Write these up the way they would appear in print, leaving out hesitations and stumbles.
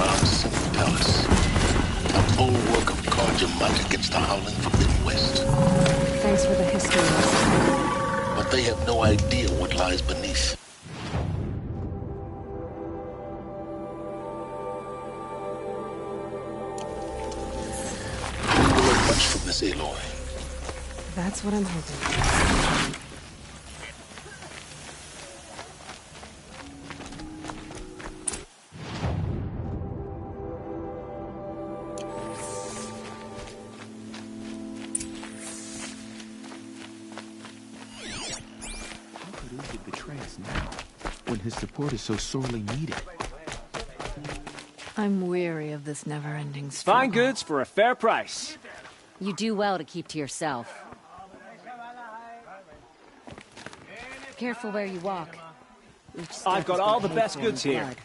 Seraph Central Palace. A bulwark of Carja might against the howling Forbidden West. Thanks for the history lesson. But they have no idea what lies beneath. We will learn much from this Aloy. That's what I'm hoping. His support is so sorely needed. I'm weary of this never-ending struggle. Fine goods for a fair price. You do well to keep to yourself. Careful where you walk. Each step I've got has all been the best paid for in goods here. blood.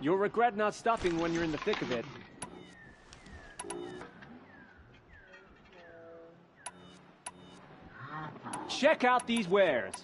You'll regret not stopping when you're in the thick of it. Check out these wares.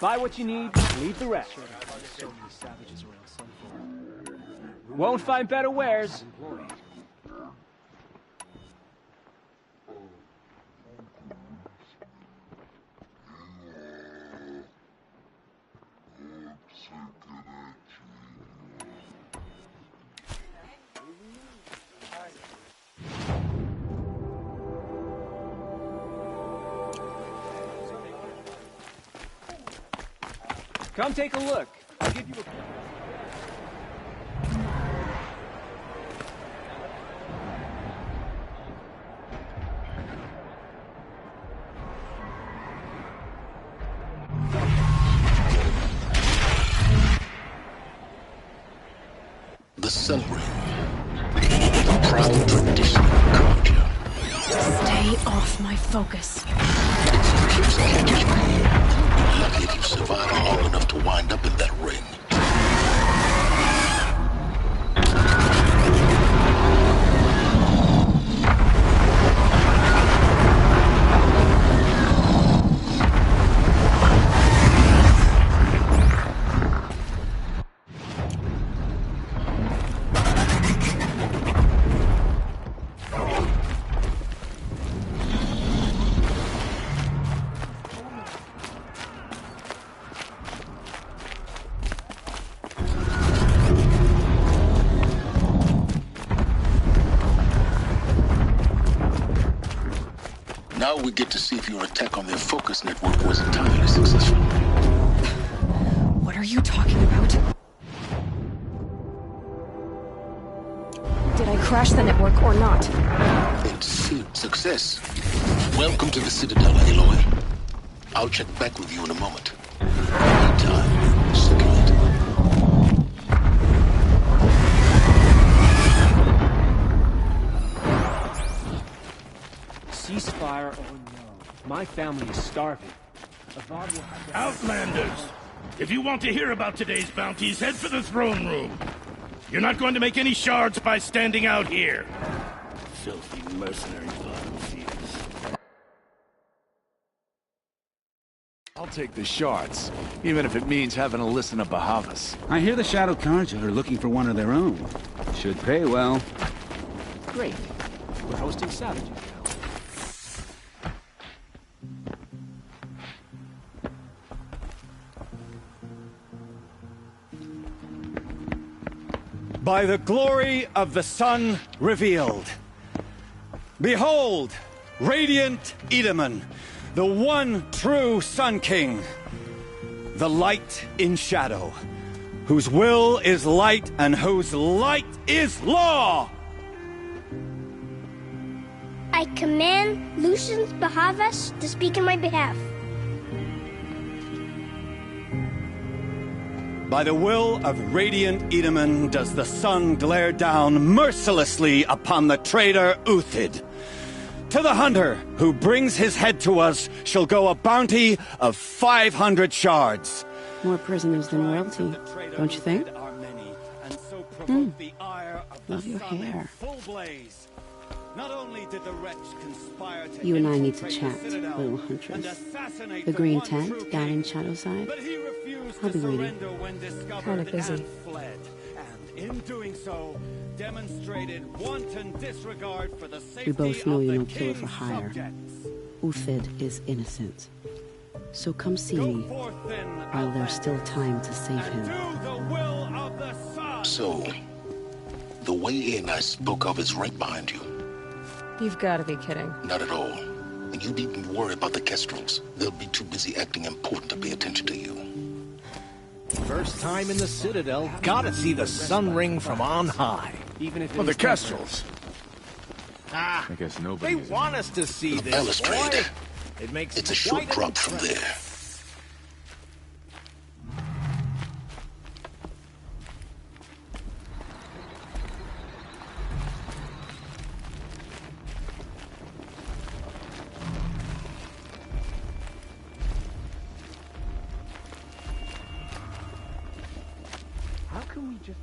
Buy what you need, leave the rest. Won't find better wares. Come take a look. I'll give you a... The Sun Ring. The proud tradition of culture. Stay off my focus. It keeps catching me. Lucky if you survive long enough to wind up in that ring. Now we get to see if your attack on their focus network was entirely successful. What are you talking about? Did I crash the network or not? It's success. Welcome to the Citadel, Aloy. I'll check back with you in a moment. Meantime, circulate. Ceasefire or no? My family is starving. Avad will have to... Outlanders! If you want to hear about today's bounties, head for the throne room. You're not going to make any shards by standing out here. Filthy mercenary bottom feeders. I'll take the shards, even if it means having to listen to Bahavas. I hear the Shadow Carja are looking for one of their own. Should pay well. Great. We're hosting savages now. By the glory of the sun revealed. Behold, radiant Edaman, the one true Sun King, the light in shadow, whose will is light and whose light is law. I command Lucius Bahavas to speak in my behalf. By the will of radiant Edaman does the sun glare down mercilessly upon the traitor Uthid. To the hunter who brings his head to us shall go a bounty of 500 shards. More prisoners than royalty, don't you think? Love your hair. Not only did the wretch conspire to You and I need to chat, little huntress. The green tent down in Shadowside. I'll be waiting. Kinda busy. And in doing so, demonstrated wanton disregard for the safety We both know of you're the no killer for king's hire. subjects. Uthid is innocent. So come see Go me forth then, while there's still time to save and him. do the will of the sun. So, the way in I spoke of is right behind you. You've got to be kidding. Not at all. And you needn't worry about the Kestrels. They'll be too busy acting important to pay attention to you. First time in the Citadel, gotta see the sun ring from on high. Even if Well, the Kestrels. I guess nobody. They want us to see The this. balustrade. Boy. It makes It's a short quite an drop from impression. there. How can we just...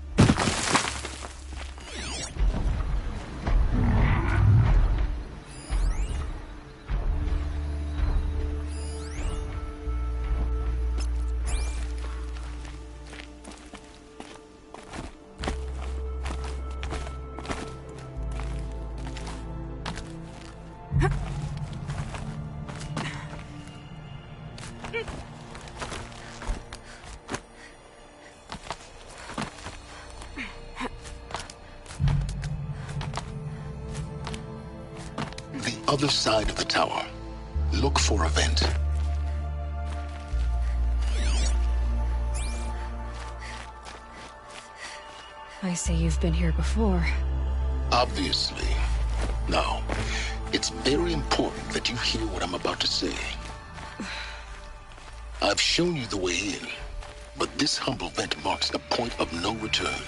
The other side of the tower. Look for a vent. I say you've been here before. Obviously. Now, it's very important that you hear what I'm about to say. I've shown you the way in, but this humble vent marks a point of no return.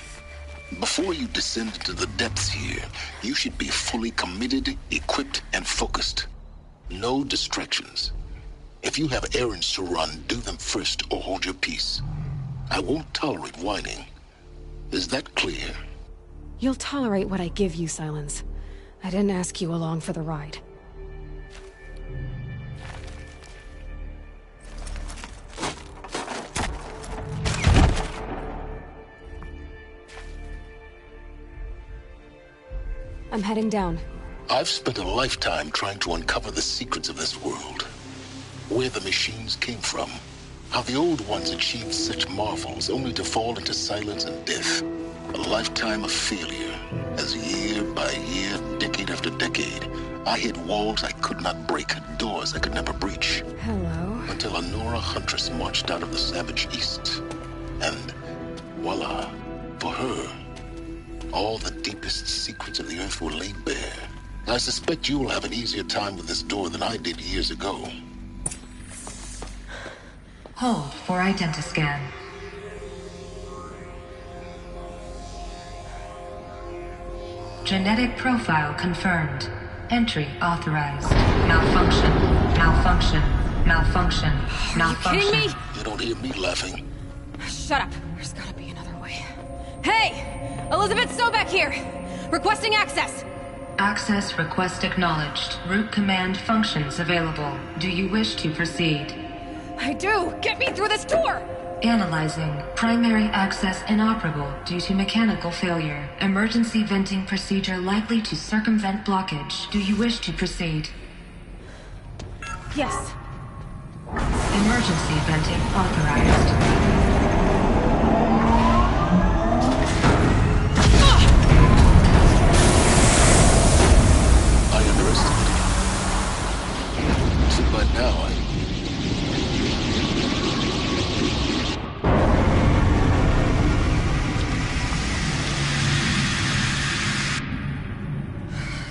Before you descend into the depths here, you should be fully committed, equipped, and focused. No distractions. If you have errands to run, do them first or hold your peace. I won't tolerate whining. Is that clear? You'll tolerate what I give you, Silence. I didn't ask you along for the ride. I'm heading down. I've spent a lifetime trying to uncover the secrets of this world. Where the machines came from. How the old ones achieved such marvels only to fall into silence and death. A lifetime of failure. As year by year, decade after decade, I hit walls I could not break, doors I could never breach. Hello. Until a Nora huntress marched out of the savage east. And voila, for her, all the deepest secrets of the Earth were laid bare. I suspect you will have an easier time with this door than I did years ago. Hold for identiscan. Genetic profile confirmed. Entry authorized. Malfunction. Malfunction. Malfunction. Malfunction. Are you kidding me? You don't hear me laughing. Shut up. There's gotta be another way. Hey! Elizabeth Sobek here! Requesting access! Access request acknowledged. Root command functions available. Do you wish to proceed? I do! Get me through this door! Analyzing. Primary access inoperable due to mechanical failure. Emergency venting procedure likely to circumvent blockage. Do you wish to proceed? Yes. Emergency venting authorized. I underestimated you. So by now,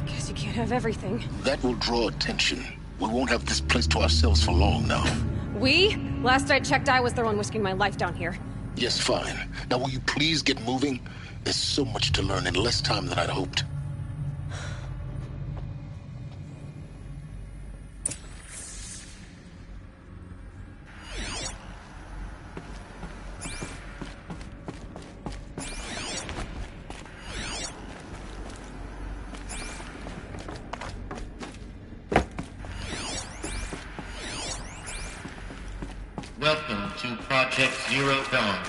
Guess you can't have everything. that will draw attention. We won't have this place to ourselves for long now. We? Last I checked, I was the one risking my life down here. Yes, fine. Now will you please get moving? There's so much to learn in less time than I'd hoped. Welcome to Project Zero Dawn.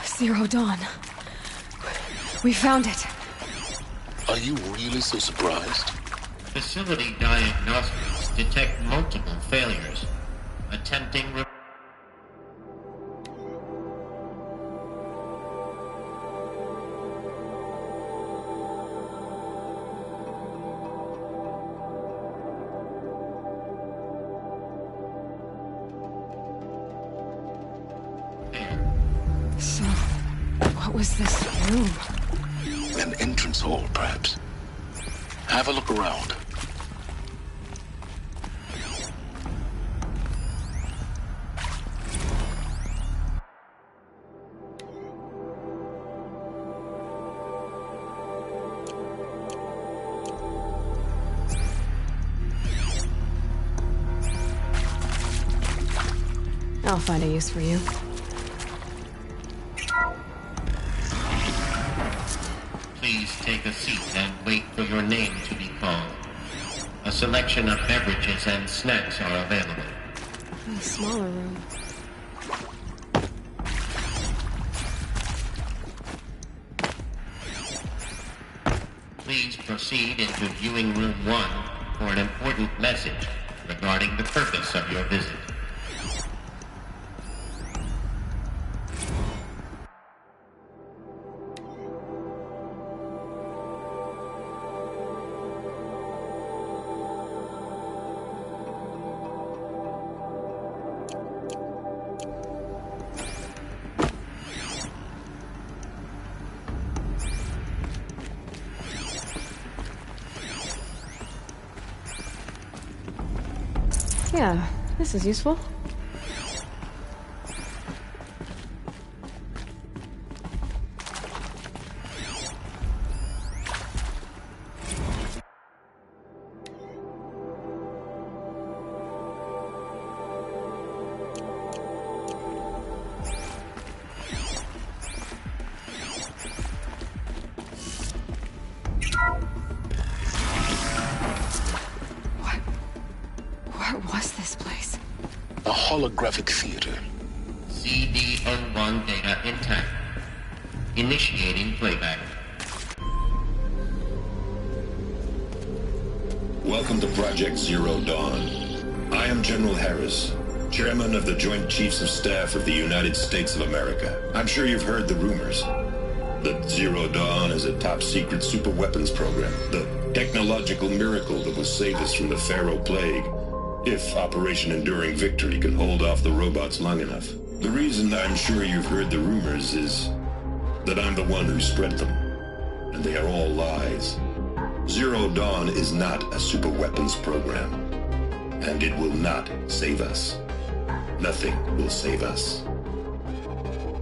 Zero Dawn. We found it. Are you really so surprised? Facility diagnostics detect multiple failures. Attempting So, what was this room? An entrance hall, perhaps. Have a look around. I'll find a use for you. Please take a seat and wait for your name to be called. A selection of beverages and snacks are available. A smaller room. Please proceed into viewing room 1 for an important message regarding the purpose of your visit. Yeah, this is useful. Holographic theater. CD01 data intact. Initiating playback. Welcome to Project Zero Dawn. I am General Harris, Chairman of the Joint Chiefs of Staff of the United States of America. I'm sure you've heard the rumors that Zero Dawn is a top-secret superweapons program, the technological miracle that will save us from the Pharaoh Plague, if Operation Enduring Victory can hold off the robots long enough. The reason I'm sure you've heard the rumors is that I'm the one who spread them, and they are all lies. Zero Dawn is not a superweapons program, and it will not save us. Nothing will save us.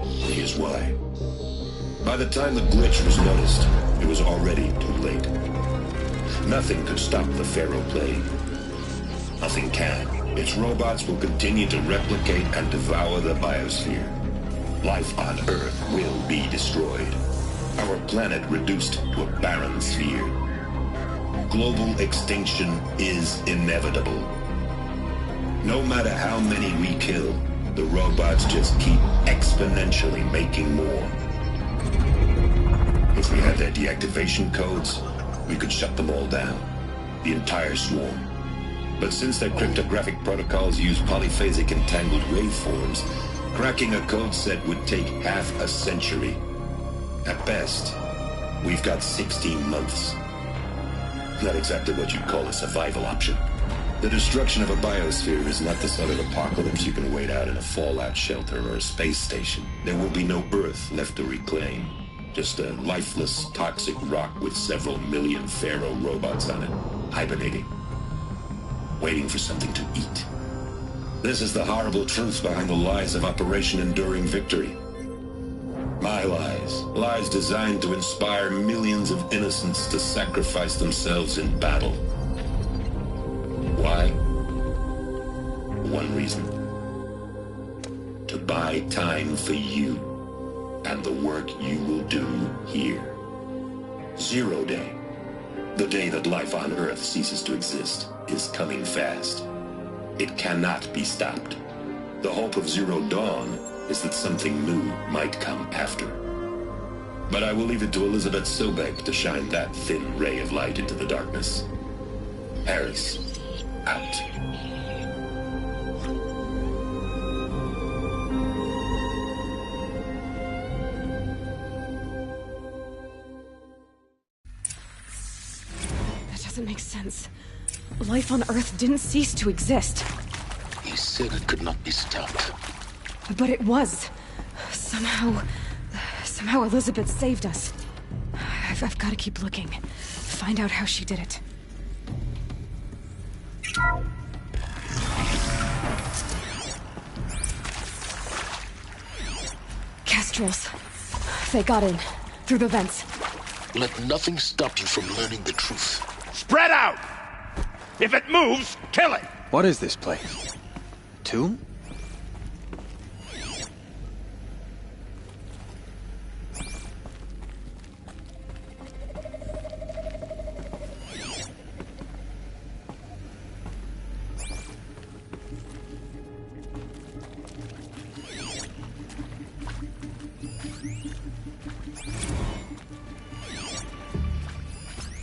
Here's why. By the time the glitch was noticed, it was already too late. Nothing could stop the Pharaoh Plague. Nothing can. Its robots will continue to replicate and devour the biosphere. Life on Earth will be destroyed. Our planet reduced to a barren sphere. Global extinction is inevitable. No matter how many we kill, the robots just keep exponentially making more. If we had their deactivation codes, we could shut them all down. The entire swarm. But since their cryptographic protocols use polyphasic entangled waveforms, cracking a code set would take half a century. At best, we've got 16 months. Not exactly what you'd call a survival option. The destruction of a biosphere is not the sort of apocalypse you can wait out in a fallout shelter or a space station. There will be no Earth left to reclaim. Just a lifeless, toxic rock with several million Pharaoh robots on it, hibernating. Waiting for something to eat. This is the horrible truth behind the lies of Operation Enduring Victory. My lies. Lies designed to inspire millions of innocents to sacrifice themselves in battle. Why? One reason. To buy time for you and the work you will do here. Zero Day. The day that life on Earth ceases to exist is coming fast. It cannot be stopped. The hope of Zero Dawn is that something new might come after. But I will leave it to Elizabeth Sobek to shine that thin ray of light into the darkness. Harris, out. Doesn't make sense. Life on Earth didn't cease to exist. He said it could not be stopped. But it was. Somehow Elizabeth saved us. I've got to keep looking. Find out how she did it. Kestrels. They got in. Through the vents. Let nothing stop you from learning the truth. Spread out! If it moves, kill it! What is this place? Tomb?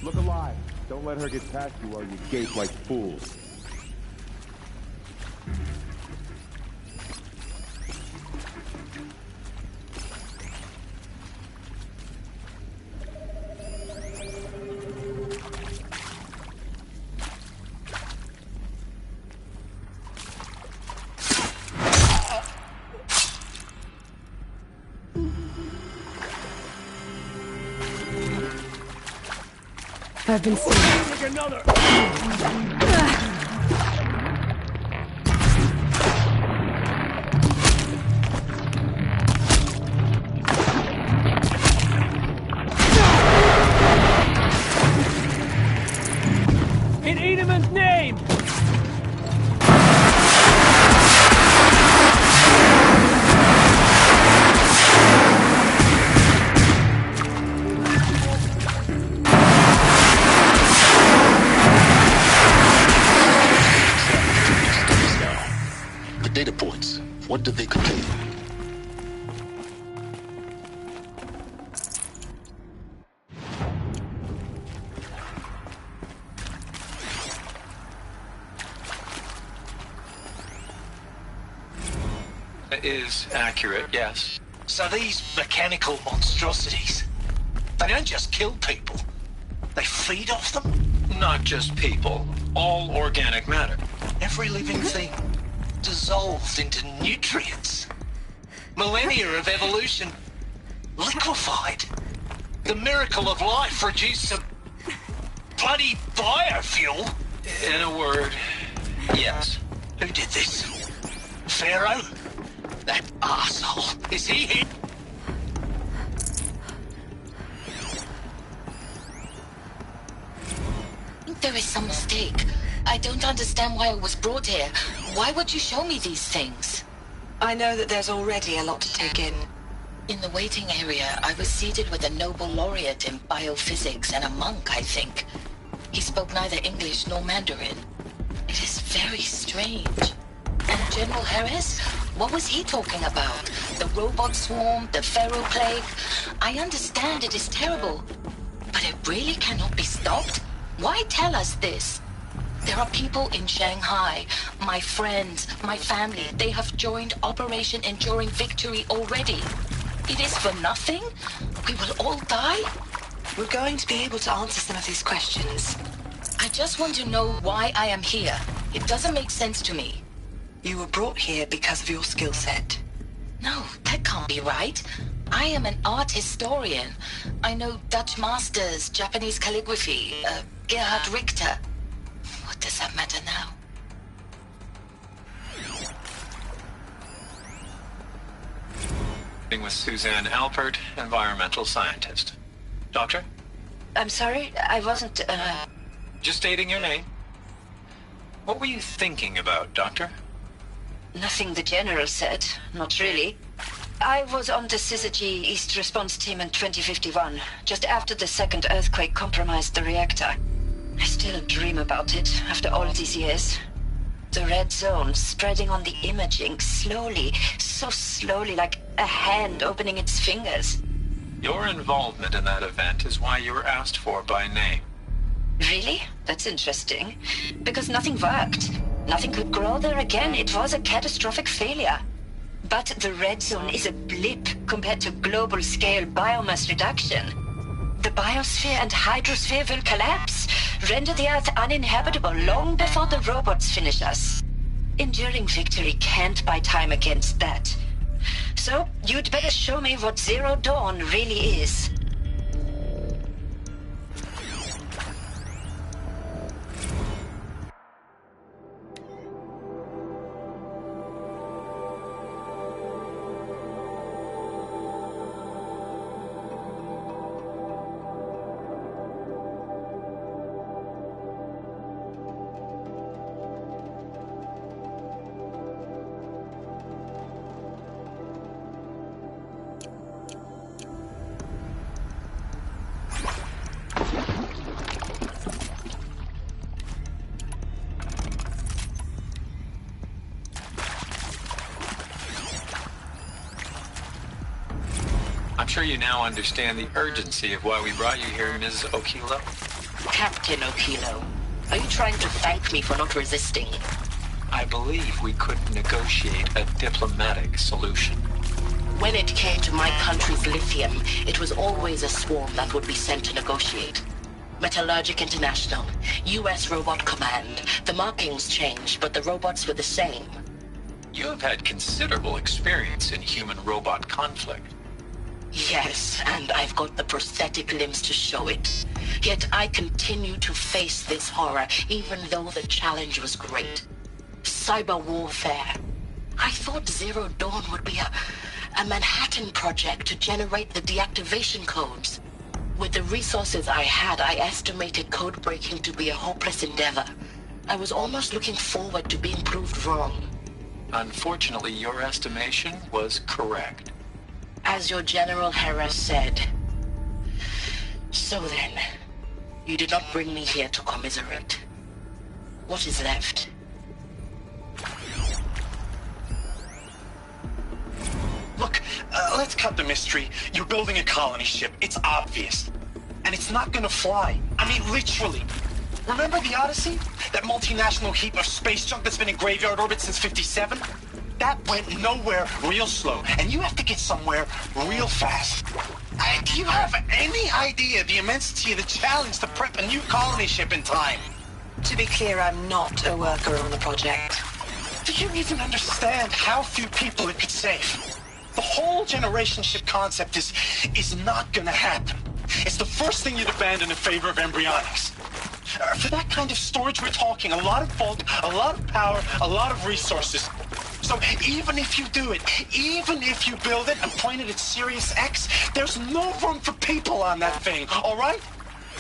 Look alive. Don't let her get past you while you gape like fools. I've been seen. Take another! In Edelman's name! Data points. What did they contain? That is accurate, yes. So these mechanical monstrosities, they don't just kill people. They feed off them? Not just people. All organic matter. Every living thing. Dissolved into nutrients. Millennia of evolution liquefied. The miracle of life reduced to bloody biofuel. In a word, yes. Who did this? Pharaoh? That arsehole. Is he here? There is some mistake. I don't understand why I was brought here. Why would you show me these things? I know that there's already a lot to take in. In the waiting area, I was seated with a Nobel laureate in biophysics and a monk, I think. He spoke neither English nor Mandarin. It is very strange. And General Harris? What was he talking about? The robot swarm, the Pharaoh plague? I understand it is terrible. But it really cannot be stopped? Why tell us this? There are people in Shanghai, my friends, my family. They have joined Operation Enduring Victory already. It is for nothing? We will all die? We're going to be able to answer some of these questions. I just want to know why I am here. It doesn't make sense to me. You were brought here because of your skill set. No, that can't be right. I am an art historian. I know Dutch masters, Japanese calligraphy, Gerhard Richter. What does that matter now? With Suzanne Alpert, environmental scientist. Doctor? I'm sorry, I wasn't, Just stating your name. What were you thinking about, Doctor? Nothing the General said, not really. I was on the Syzygy East Response Team in 2051, just after the second earthquake compromised the reactor. I still dream about it, after all these years. The red zone spreading on the imaging, slowly, so slowly, like a hand opening its fingers. Your involvement in that event is why you were asked for by name. Really? That's interesting. Because nothing worked. Nothing could grow there again. It was a catastrophic failure. But the red zone is a blip compared to global-scale biomass reduction. The biosphere and hydrosphere will collapse, render the Earth uninhabitable long before the robots finish us. Enduring Victory can't buy time against that. So, You'd better show me what Zero Dawn really is. I'm sure you now understand the urgency of why we brought you here, Ms. Okilo. Captain Okilo, are you trying to thank me for not resisting? I believe we could negotiate a diplomatic solution. When it came to my country's lithium, it was always a swarm that would be sent to negotiate. Metallurgic International, U.S. Robot Command. The markings changed, but the robots were the same. You have had considerable experience in human-robot conflict. Yes, and I've got the prosthetic limbs to show it. Yet I continue to face this horror, even though the challenge was great. Cyber warfare. I thought Zero Dawn would be a Manhattan project to generate the deactivation codes. With the resources I had, I estimated code breaking to be a hopeless endeavor. I was almost looking forward to being proved wrong. Unfortunately, your estimation was correct. As your General Harris said. So then, you did not bring me here to commiserate. What is left? Look, let's cut the mystery. You're building a colony ship. It's obvious. And it's not gonna fly. I mean, literally. Remember the Odyssey? That multinational heap of space junk that's been in graveyard orbit since '57? That went nowhere real slow, and you have to get somewhere real fast. Do you have any idea the immensity of the challenge to prep a new colony ship in time? To be clear, I'm not a worker on the project. Do you even understand how few people it could save? The whole generation ship concept is not gonna happen. It's the first thing you'd abandon in favor of embryonics. For that kind of storage, we're talking a lot of bulk, a lot of power, a lot of resources. So even if you do it, even if you build it and point it at Sirius X, there's no room for people on that thing, all right?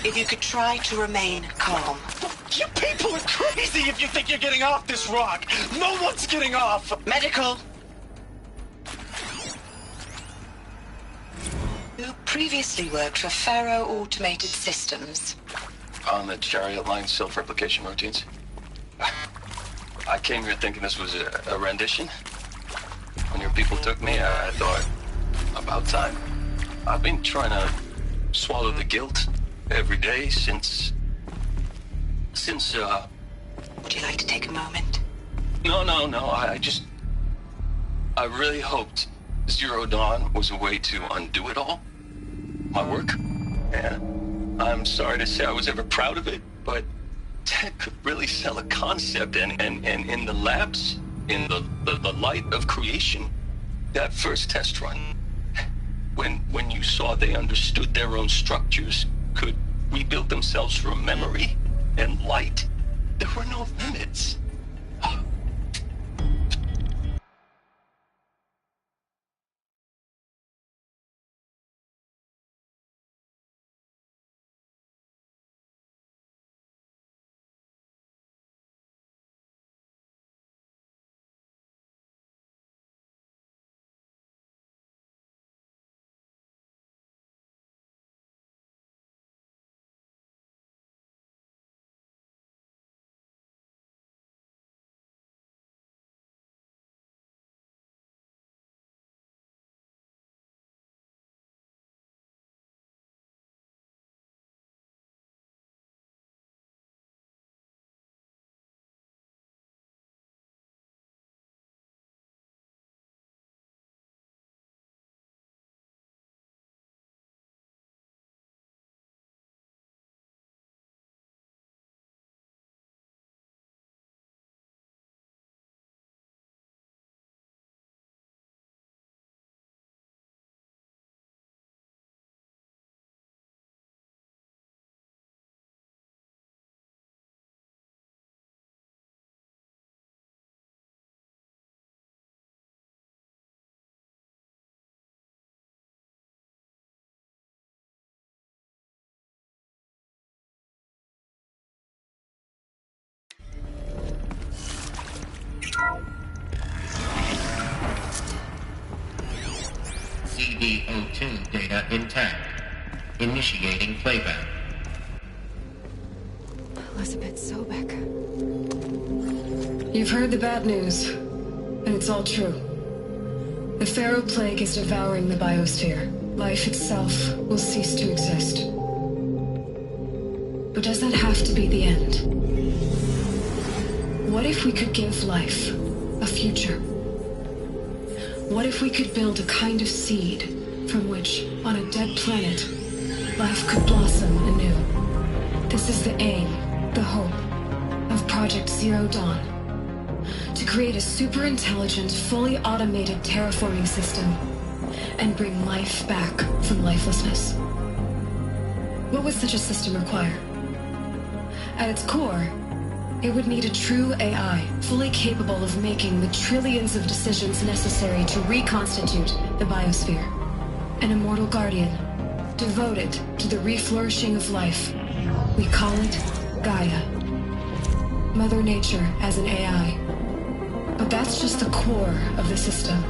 If you could try to remain calm. You people are crazy if you think you're getting off this rock. No one's getting off. Medical. You previously worked for Faro Automated Systems. On the Chariot Line self-replication routines. I came here thinking this was a rendition. When your people took me, I thought, about time. I've been trying to swallow the guilt every day since... Would you like to take a moment? No, I really hoped Zero Dawn was a way to undo it all. My work. And I'm sorry to say I was ever proud of it, but Ted could really sell a concept, and in the labs, in the light of creation, that first test run, when you saw they understood their own structures, could rebuild themselves from memory and light, there were no limits. ADO2 data intact. Initiating playback. Elizabeth Sobek. You've heard the bad news, and it's all true. The Pharaoh Plague is devouring the biosphere. Life itself will cease to exist. But does that have to be the end? What if we could give life a future? What if we could build a kind of seed from which, on a dead planet, life could blossom anew? This is the aim, the hope, of Project Zero Dawn. To create a super-intelligent, fully automated terraforming system and bring life back from lifelessness. What would such a system require? At its core, it would need a true AI, fully capable of making the trillions of decisions necessary to reconstitute the biosphere. An immortal guardian, devoted to the reflourishing of life. We call it Gaia. Mother Nature as an AI. But that's just the core of the system.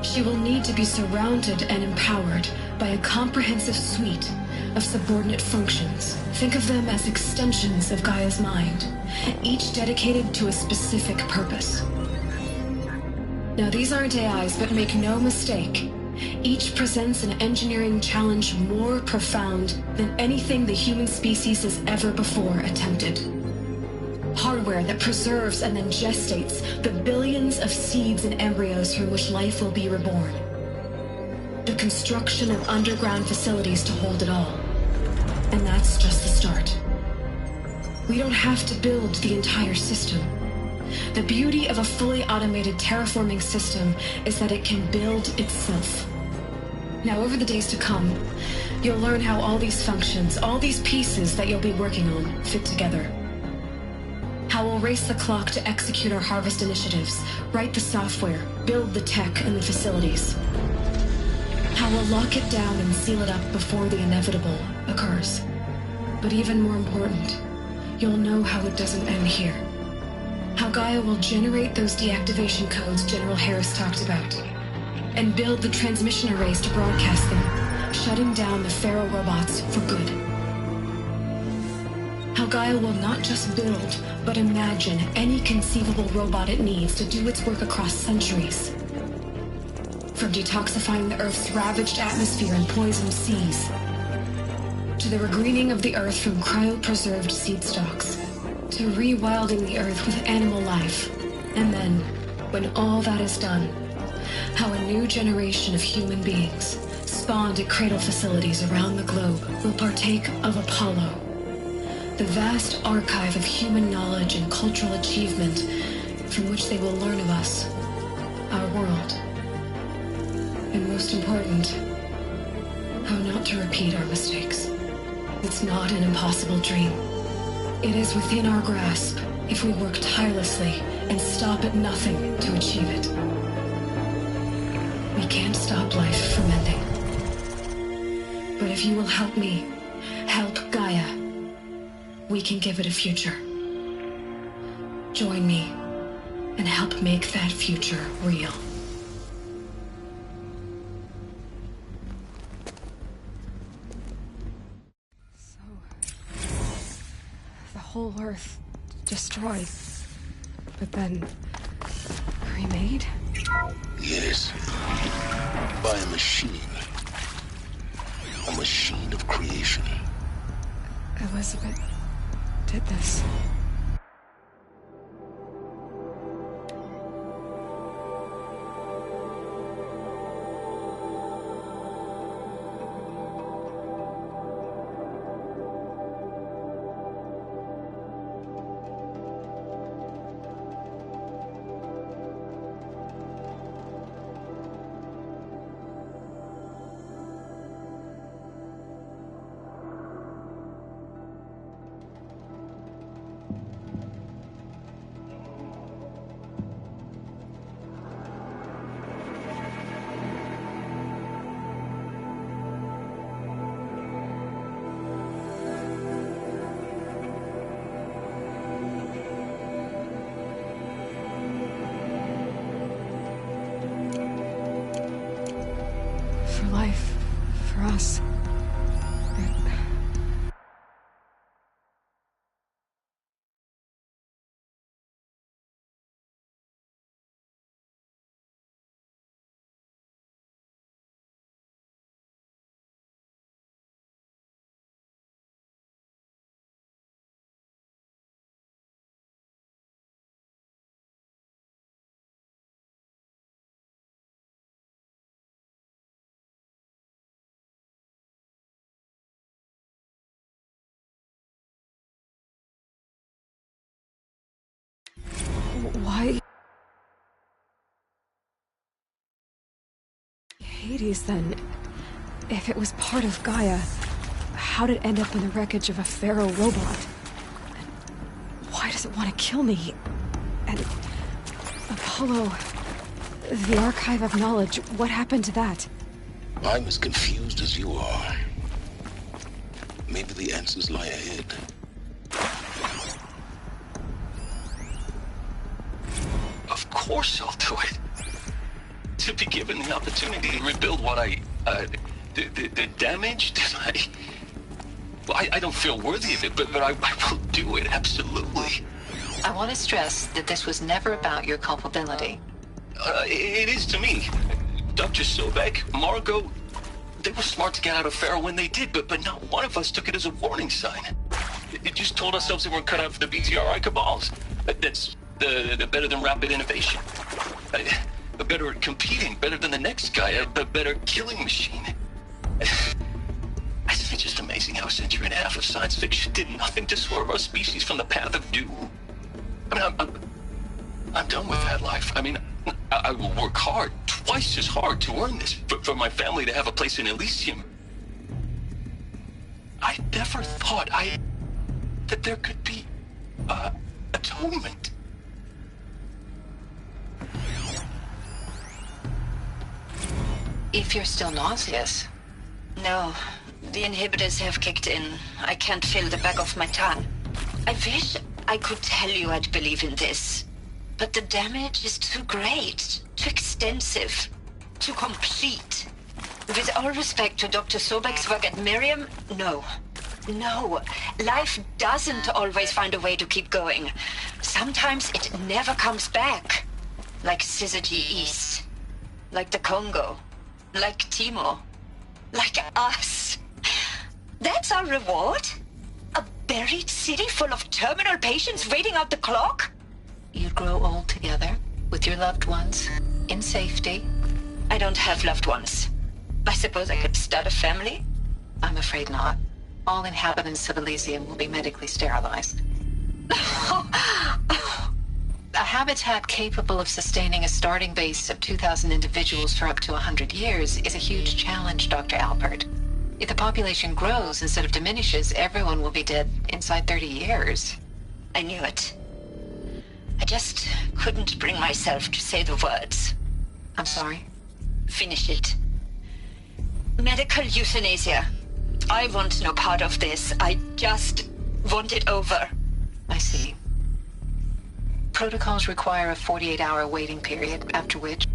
She will need to be surrounded and empowered by a comprehensive suite of subordinate functions. Think of them as extensions of Gaia's mind, each dedicated to a specific purpose. Now, these aren't AIs, but make no mistake, each presents an engineering challenge more profound than anything the human species has ever before attempted. Hardware that preserves and then gestates the billions of seeds and embryos from which life will be reborn. The construction of underground facilities to hold it all. And that's just the start. We don't have to build the entire system. The beauty of a fully automated terraforming system is that it can build itself. Now, over the days to come, you'll learn how all these functions, all these pieces that you'll be working on, fit together. How we'll race the clock to execute our harvest initiatives, write the software, build the tech and the facilities. How we'll lock it down and seal it up before the inevitable occurs. But even more important, you'll know how it doesn't end here. How Gaia will generate those deactivation codes General Harris talked about, and build the transmission arrays to broadcast them, shutting down the Pharaoh robots for good. How Gaia will not just build, but imagine any conceivable robot it needs to do its work across centuries. From detoxifying the Earth's ravaged atmosphere and poisoned seas, to the regreening of the Earth from cryopreserved seed stalks, to rewilding the Earth with animal life. And then, when all that is done, how a new generation of human beings, spawned at cradle facilities around the globe, will partake of Apollo, the vast archive of human knowledge and cultural achievement from which they will learn of us, our world. And most important, how not to repeat our mistakes. It's not an impossible dream. It is within our grasp if we work tirelessly and stop at nothing to achieve it. We can't stop life from ending. But if you will help me, help Gaia, we can give it a future. Join me and help make that future real. The whole Earth destroyed, but then remade? Yes. By a machine. A machine of creation. Elizabeth did this. for life, for us. Why? Hades, then? If it was part of Gaia, how did it end up in the wreckage of a Pharaoh robot? And why does it want to kill me? And Apollo, the Archive of Knowledge, what happened to that? I'm as confused as you are. Maybe the answers lie ahead. Of course I'll do it. To be given the opportunity to rebuild what the damage that I don't feel worthy of it, but I will do it, absolutely. I want to stress that this was never about your culpability. It is to me. Dr. Sobek, Margot, they were smart to get out of Pharaoh when they did, but not one of us took it as a warning sign. It just told ourselves that we're cut out for the BTRI cabals. That's the better than rapid innovation. Better at competing, better than the next guy, a better killing machine. It's just amazing how a century and a half of science fiction did nothing to swerve our species from the path of doom. I mean, I'm done with that life. I mean, I will work hard, twice as hard to earn this, for my family to have a place in Elysium. I never thought that there could be atonement. If you're still nauseous. No, the inhibitors have kicked in. I can't feel the back of my tongue. I wish I could tell you I'd believe in this. But the damage is too great, too extensive, too complete. With all respect to Dr. Sobek's work at Miriam, no. No, life doesn't always find a way to keep going. Sometimes it never comes back. Like Syzygy East. Like the Congo. Like Timo. Like us. That's our reward? A buried city full of terminal patients waiting out the clock? You'd grow old together, with your loved ones, in safety. I don't have loved ones. I suppose I could start a family? I'm afraid not. All inhabitants of Elysium will be medically sterilized. A habitat capable of sustaining a starting base of 2,000 individuals for up to 100 years is a huge challenge, Dr. Alpert. If the population grows instead of diminishes, everyone will be dead inside 30 years. I knew it. I just couldn't bring myself to say the words. I'm sorry? Finish it. Medical euthanasia. I want no part of this. I just want it over. I see. Protocols require a 48-hour waiting period, after which...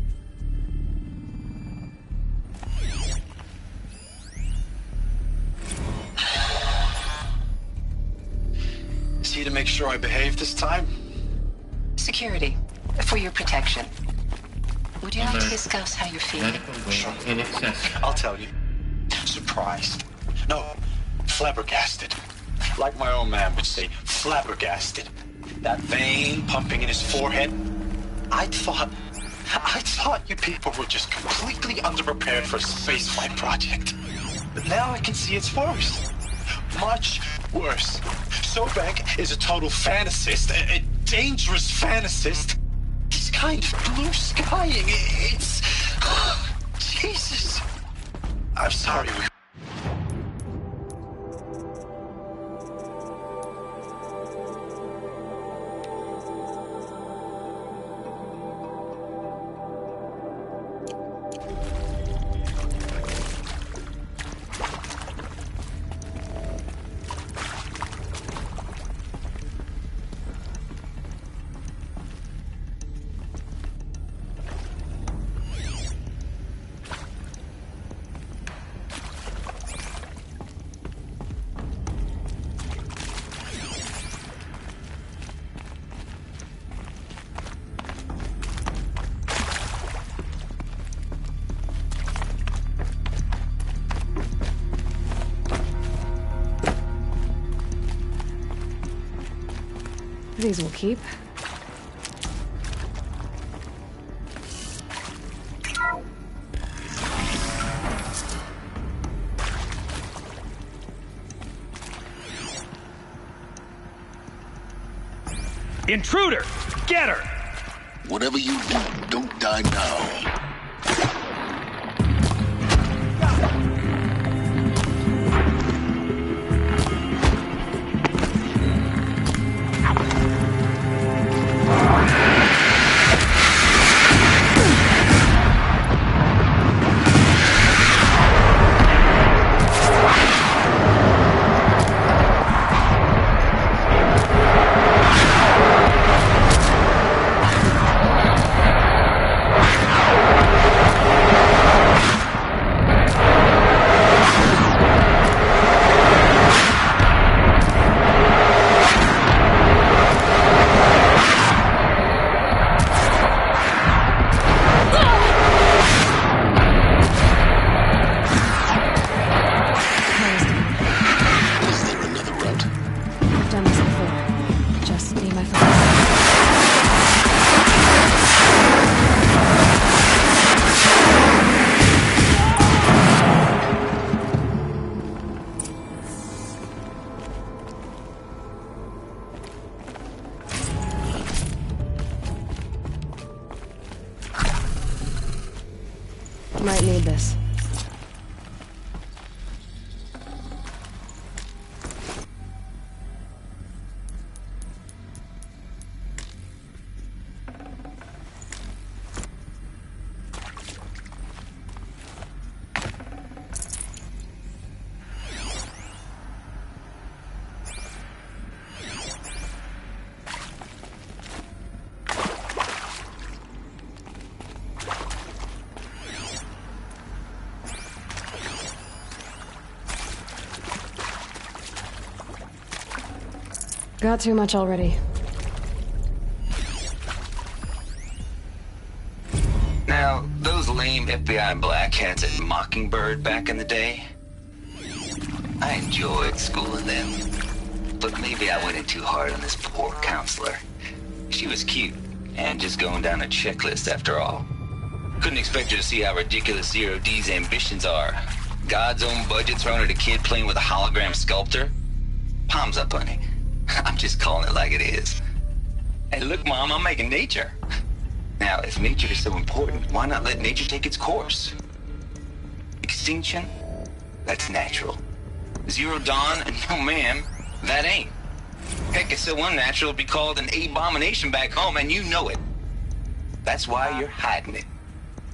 See to make sure I behave this time? Security. For your protection. Would you like to discuss how you're feeling? Sure. I'll tell you. Surprised. No, flabbergasted. Like my old man would say, flabbergasted. That vein pumping in his forehead. I thought you people were just completely underprepared for a spaceflight project. But now I can see it's worse. Much worse. Sobek is a total fantasist, a dangerous fantasist. He's kind of blue skying. It's... Jesus. I'm sorry. These will keep. Intruder! Get her! Whatever you do, don't die now. Might need this. Got too much already. Now, those lame FBI black hats at Mockingbird back in the day, I enjoyed schooling them. But maybe I went in too hard on this poor counselor. She was cute, and just going down a checklist after all. Couldn't expect her to see how ridiculous Zero D's ambitions are. God's own budget thrown at a kid playing with a hologram sculptor? Palms up, honey. I'm just calling it like it is. Hey, look, Mom, I'm making nature. Now, if nature is so important, why not let nature take its course? Extinction? That's natural. Zero Dawn? No, ma'am, that ain't. Heck, it's so unnatural it'd be called an abomination back home, and you know it. That's why you're hiding it.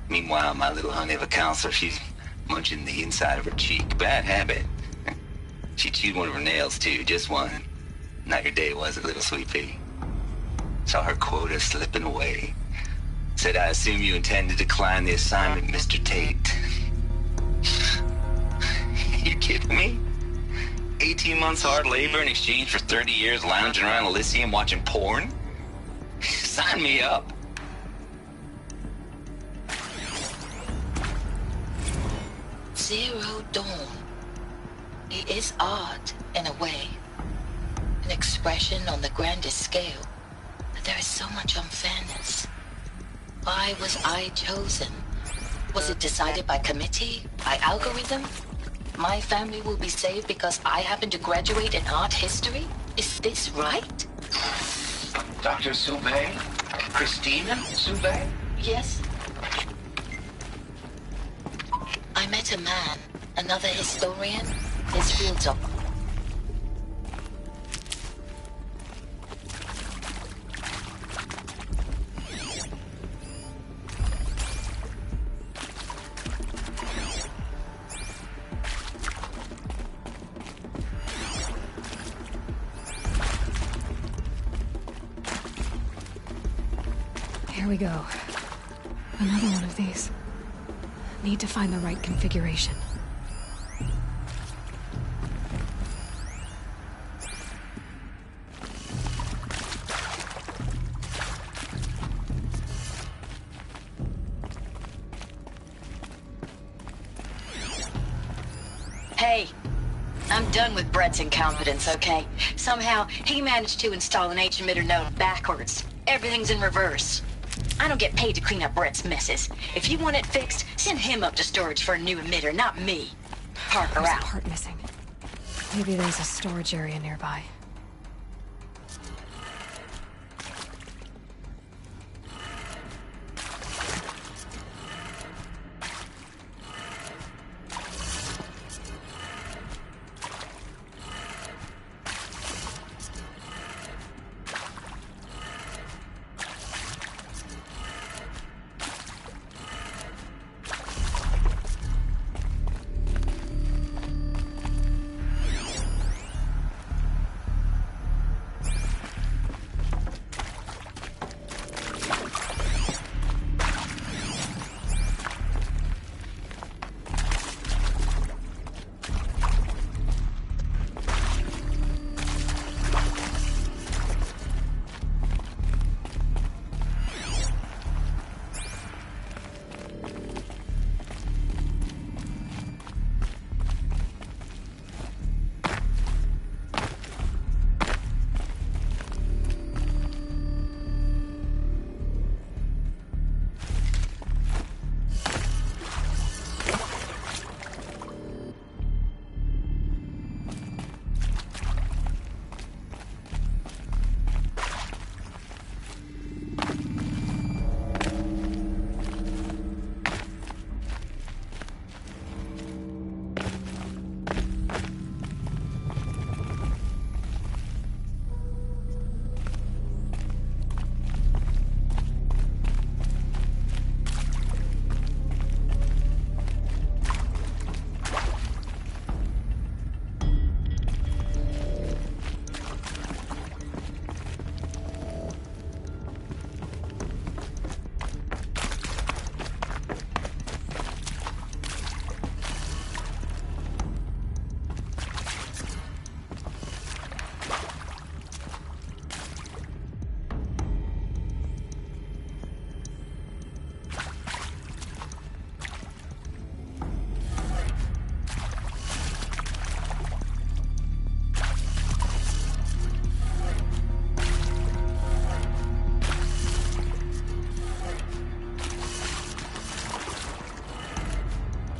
Meanwhile, my little honey of a counselor, she's munching the inside of her cheek. Bad habit. She chewed one of her nails, too, just one. Not your day, was it, little sweet pea? Saw her quota slipping away. Said, I assume you intend to decline the assignment, Mr. Tate. You kidding me? 18 months hard labor in exchange for 30 years lounging around Elysium watching porn? Sign me up. Zero Dawn. It is art, in a way. An expression on the grandest scale. But there is so much unfairness. Why was I chosen? Was it decided by committee? By algorithm? My family will be saved because I happen to graduate in art history? Is this right? Dr. Soubet? Christina Soubet? Yes. I met a man, another historian. His fields are... Here we go. Another one of these. Need to find the right configuration. Hey, I'm done with Brett's incompetence, okay? Somehow, he managed to install an H-emitter node backwards. Everything's in reverse. I don't get paid to clean up Brett's messes. If you want it fixed, send him up to storage for a new emitter, not me. Parker There's out. a part missing. Maybe there's a storage area nearby.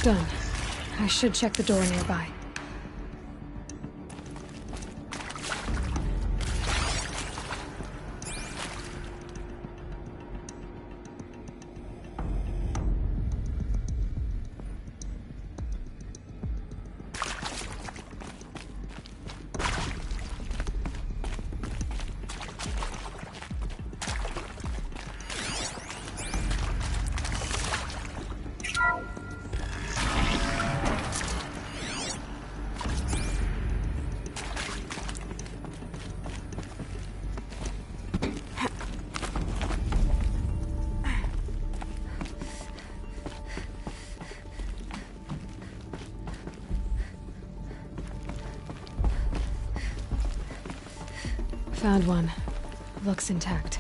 Done. I should check the door nearby. Found one. Looks intact.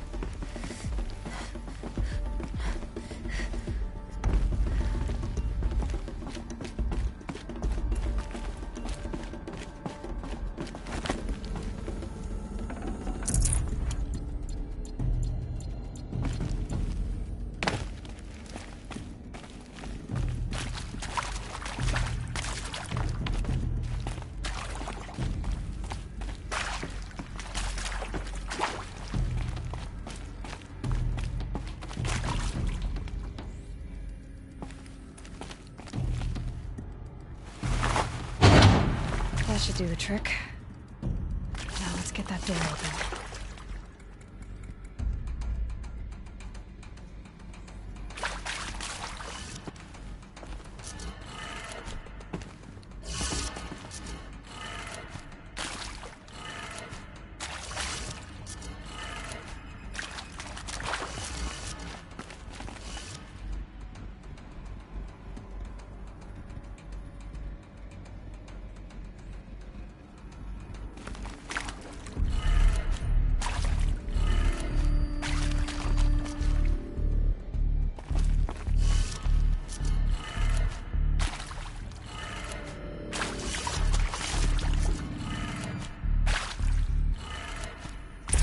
That should do the trick. Now let's get that door open.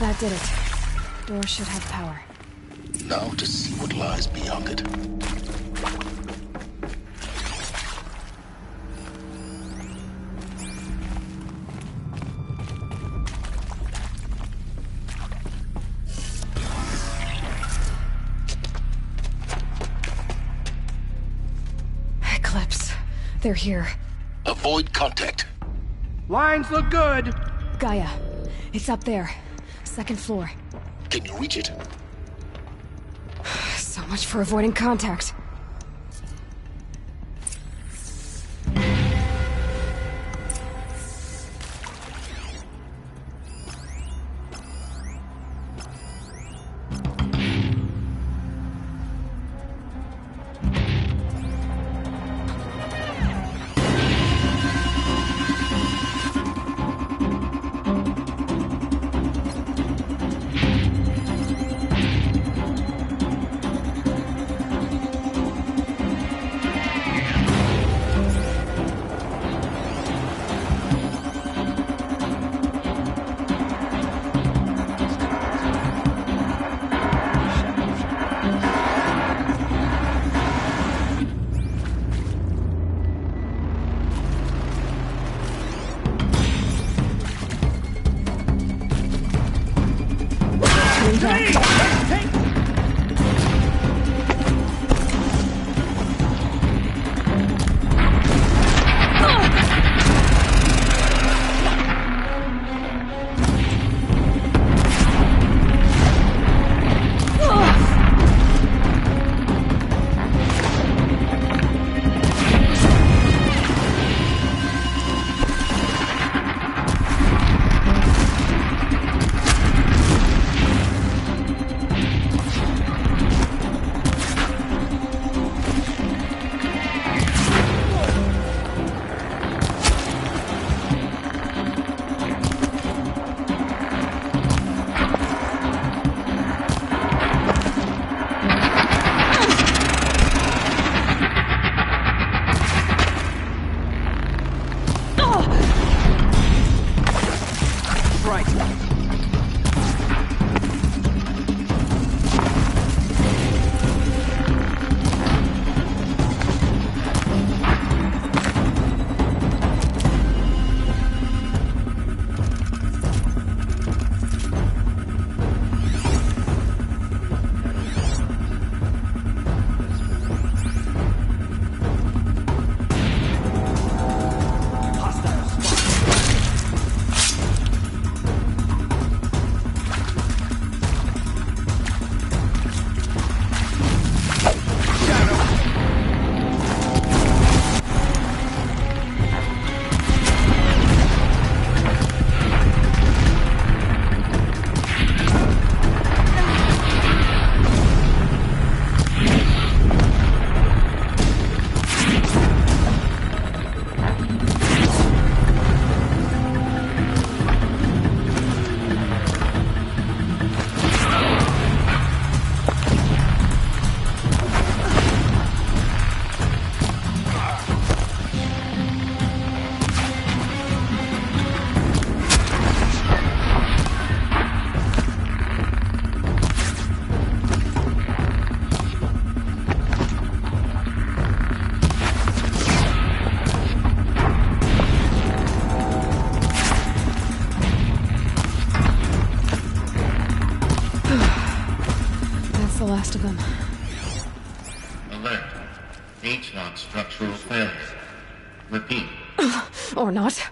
That did it. Door should have power. Now to see what lies beyond it. Eclipse. They're here. Avoid contact. Lines look good. Gaia. It's up there. Second floor. Can you reach it? So much for avoiding contact. Last of them. Alert. H-lock structural failure. Repeat. Or not.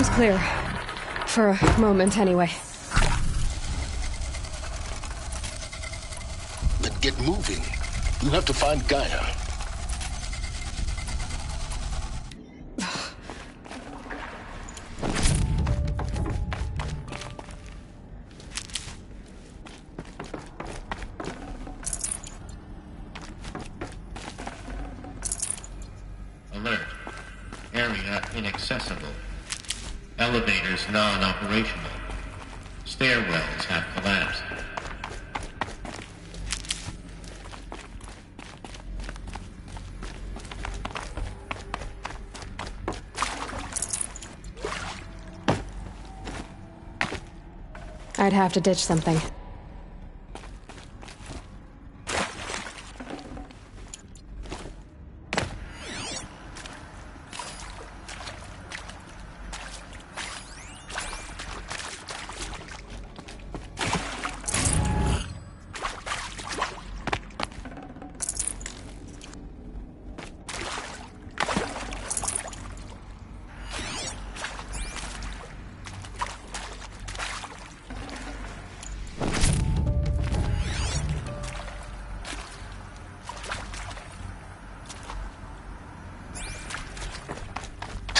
Sounds clear. For a moment, anyway. Then get moving. You have to find Gaia. Alert. Area inaccessible. Elevators non-operational. Stairwells have collapsed. I'd have to ditch something.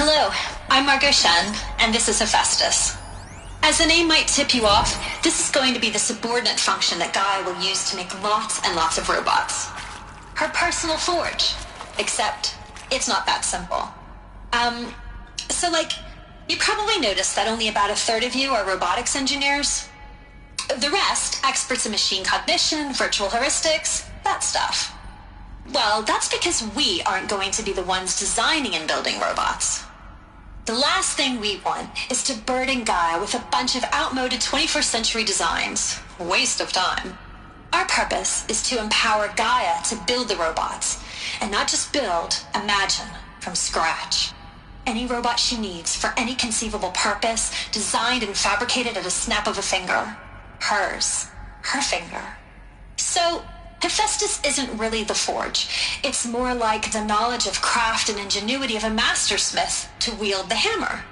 Hello, I'm Margot Shen, and this is Hephaestus. As the name might tip you off, this is going to be the subordinate function that Gaia will use to make lots and lots of robots. Her personal forge. Except, it's not that simple. You probably noticed that only about a third of you are robotics engineers. The rest, experts in machine cognition, virtual heuristics, that stuff. Well, that's because we aren't going to be the ones designing and building robots. The last thing we want is to burden Gaia with a bunch of outmoded 21st century designs. Waste of time. Our purpose is to empower Gaia to build the robots, and not just build, imagine, from scratch. Any robot she needs for any conceivable purpose, designed and fabricated at a snap of a finger. Hers. Her finger. So, Hephaestus isn't really the forge. It's more like the knowledge of craft and ingenuity of a mastersmith to wield the hammer.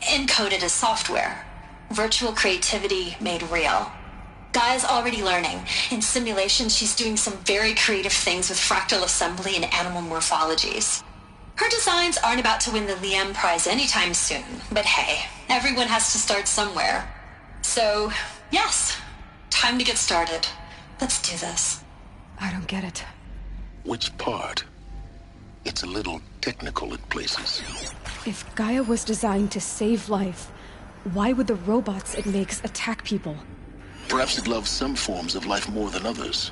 Encoded as software. Virtual creativity made real. Gaia's already learning. In simulations, she's doing some very creative things with fractal assembly and animal morphologies. Her designs aren't about to win the Liam Prize anytime soon, but hey, everyone has to start somewhere. So, yes, time to get started. Let's do this. I don't get it. Which part? It's a little technical in places. If Gaia was designed to save life, why would the robots it makes attack people? Perhaps it loves some forms of life more than others.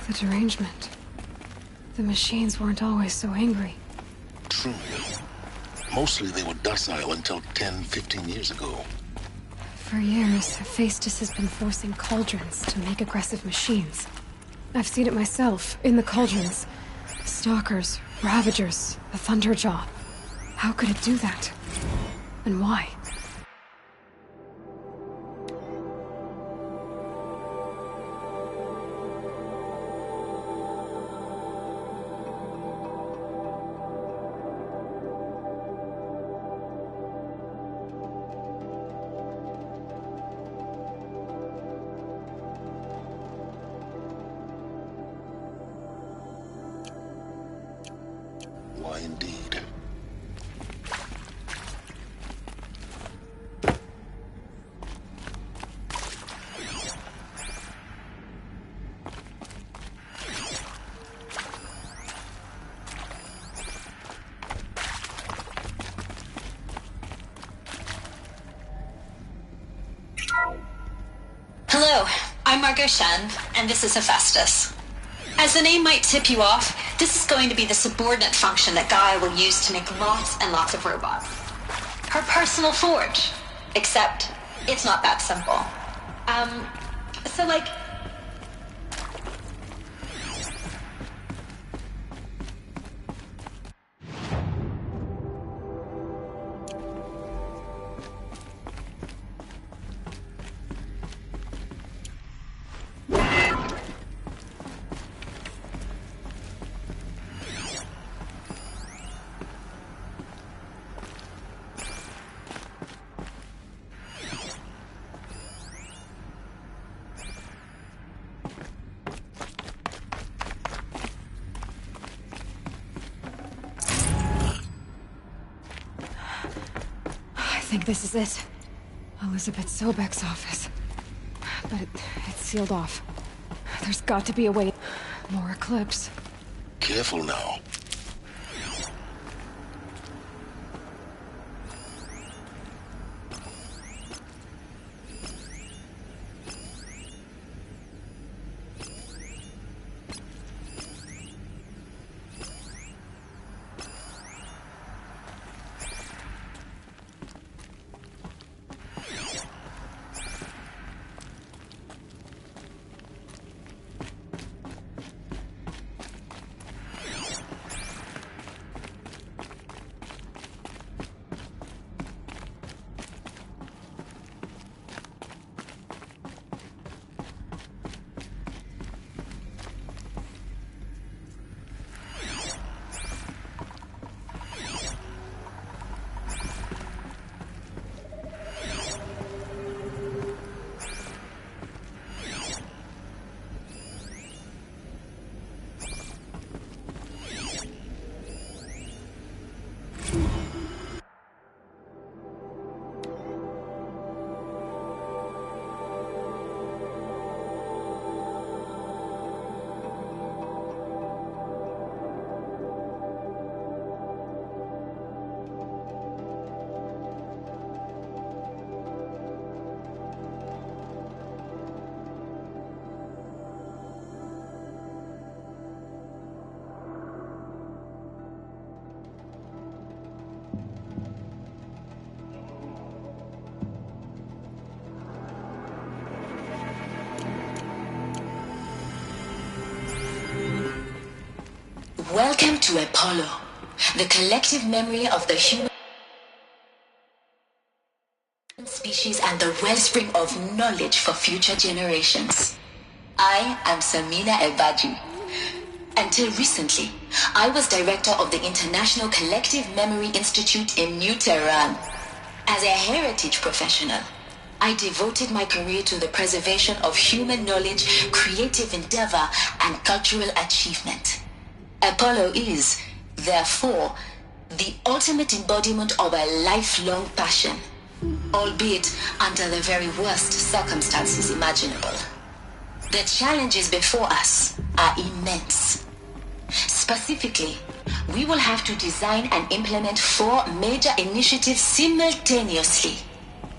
The derangement. The machines weren't always so angry. True. Mostly they were docile until 10, 15 years ago. For years, Hephaestus has been forcing cauldrons to make aggressive machines. I've seen it myself, in the cauldrons. Stalkers, Ravagers, the Thunderjaw. How could it do that? And why? Why indeed? Hello, I'm Margot Shen, and this is Hephaestus. As the name might tip you off, this is going to be the subordinate function that Gaia will use to make lots and lots of robots. Her personal forge. Except, it's not that simple. think this is it. Elizabeth Sobek's office. But it's sealed off. There's got to be a way. More Eclipse. Careful now. Welcome to Apollo, the collective memory of the human species and the wellspring of knowledge for future generations. I am Samina Ebaji. Until recently, I was director of the International Collective Memory Institute in New Tehran. As a heritage professional, I devoted my career to the preservation of human knowledge, creative endeavor, and cultural achievement. Apollo is, therefore, the ultimate embodiment of a lifelong passion, albeit under the very worst circumstances imaginable. The challenges before us are immense. Specifically, we will have to design and implement 4 major initiatives simultaneously.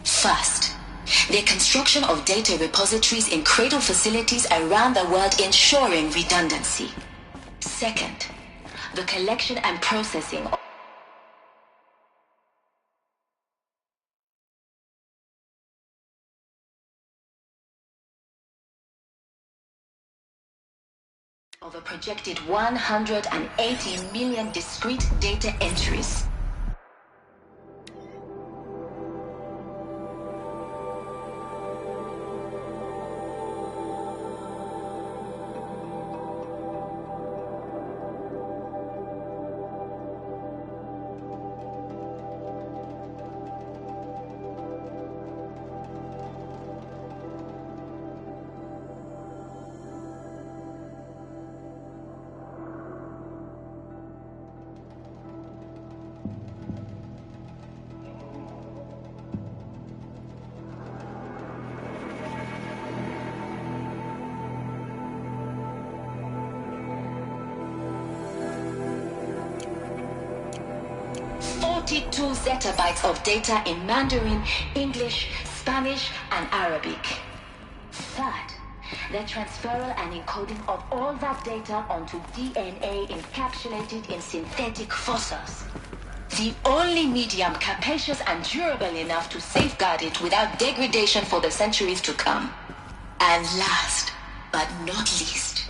First, the construction of data repositories in cradle facilities around the world, ensuring redundancy. Second, the collection and processing of a projected 180 million discrete data entries. Zettabytes of data in Mandarin, English, Spanish, and Arabic. Third, the transferal and encoding of all that data onto DNA encapsulated in synthetic fossils. The only medium capacious and durable enough to safeguard it without degradation for the centuries to come. And last, but not least,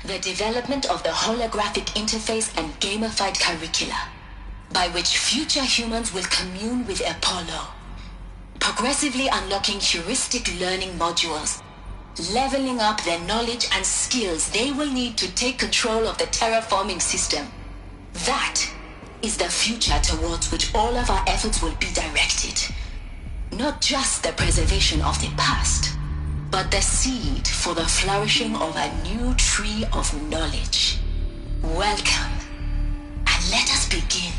the development of the holographic interface and gamified curricula, by which future humans will commune with Apollo, progressively unlocking heuristic learning modules, leveling up their knowledge and skills they will need to take control of the terraforming system. That is the future towards which all of our efforts will be directed. Not just the preservation of the past, but the seed for the flourishing of a new tree of knowledge. Welcome, and let us begin.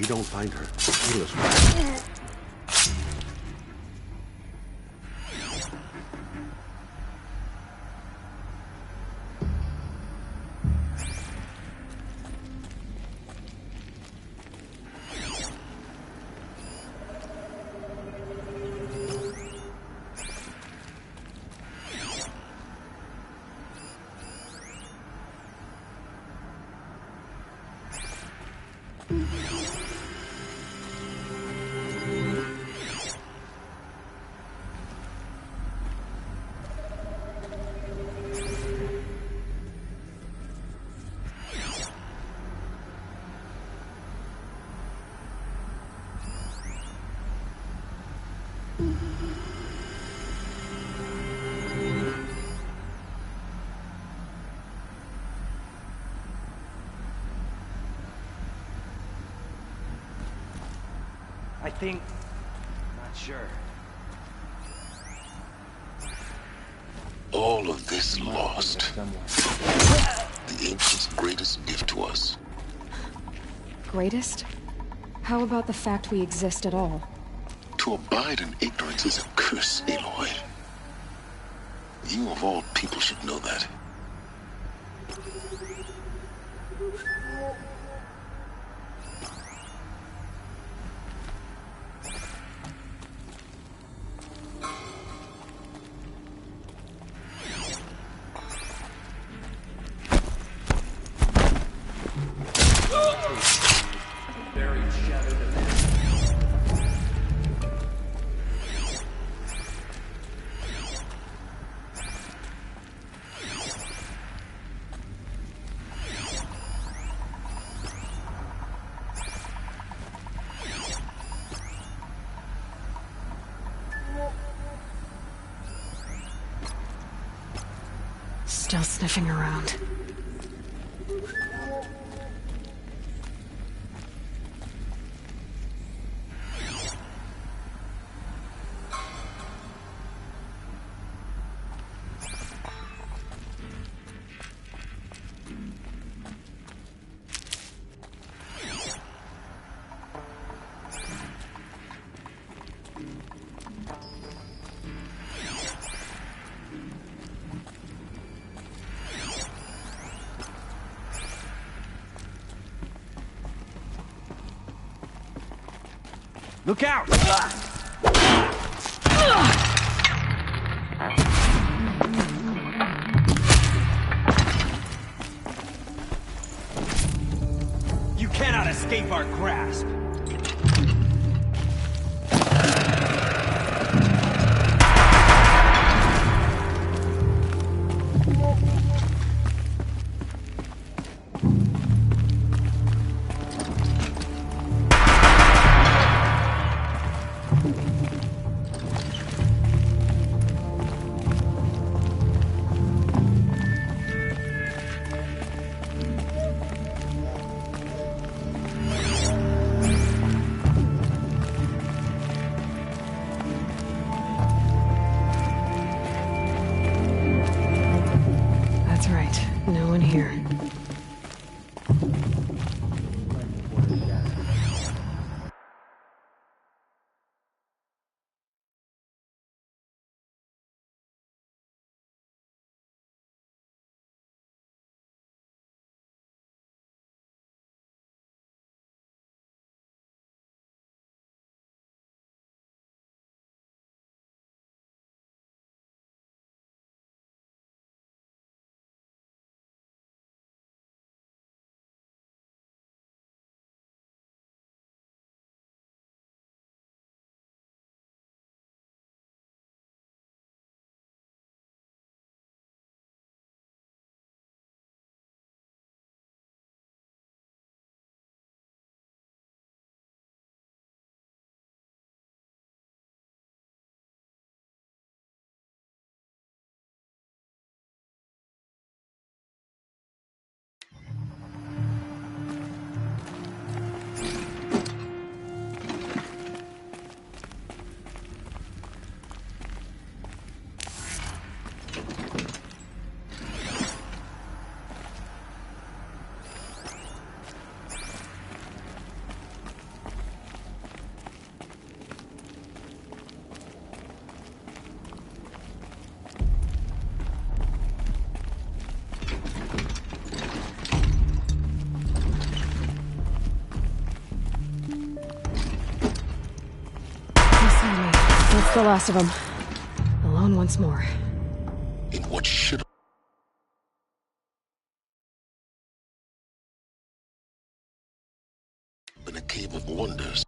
we don't find her, kill us back. I think... not sure. All of this lost. The ancients' greatest gift to us. Greatest? How about the fact we exist at all? To abide in ignorance is a curse, Aloy. You of all people should know that. Still sniffing around. Look out! You cannot escape our grasp. the last of them. Alone once more. In what should have been a cave of wonders.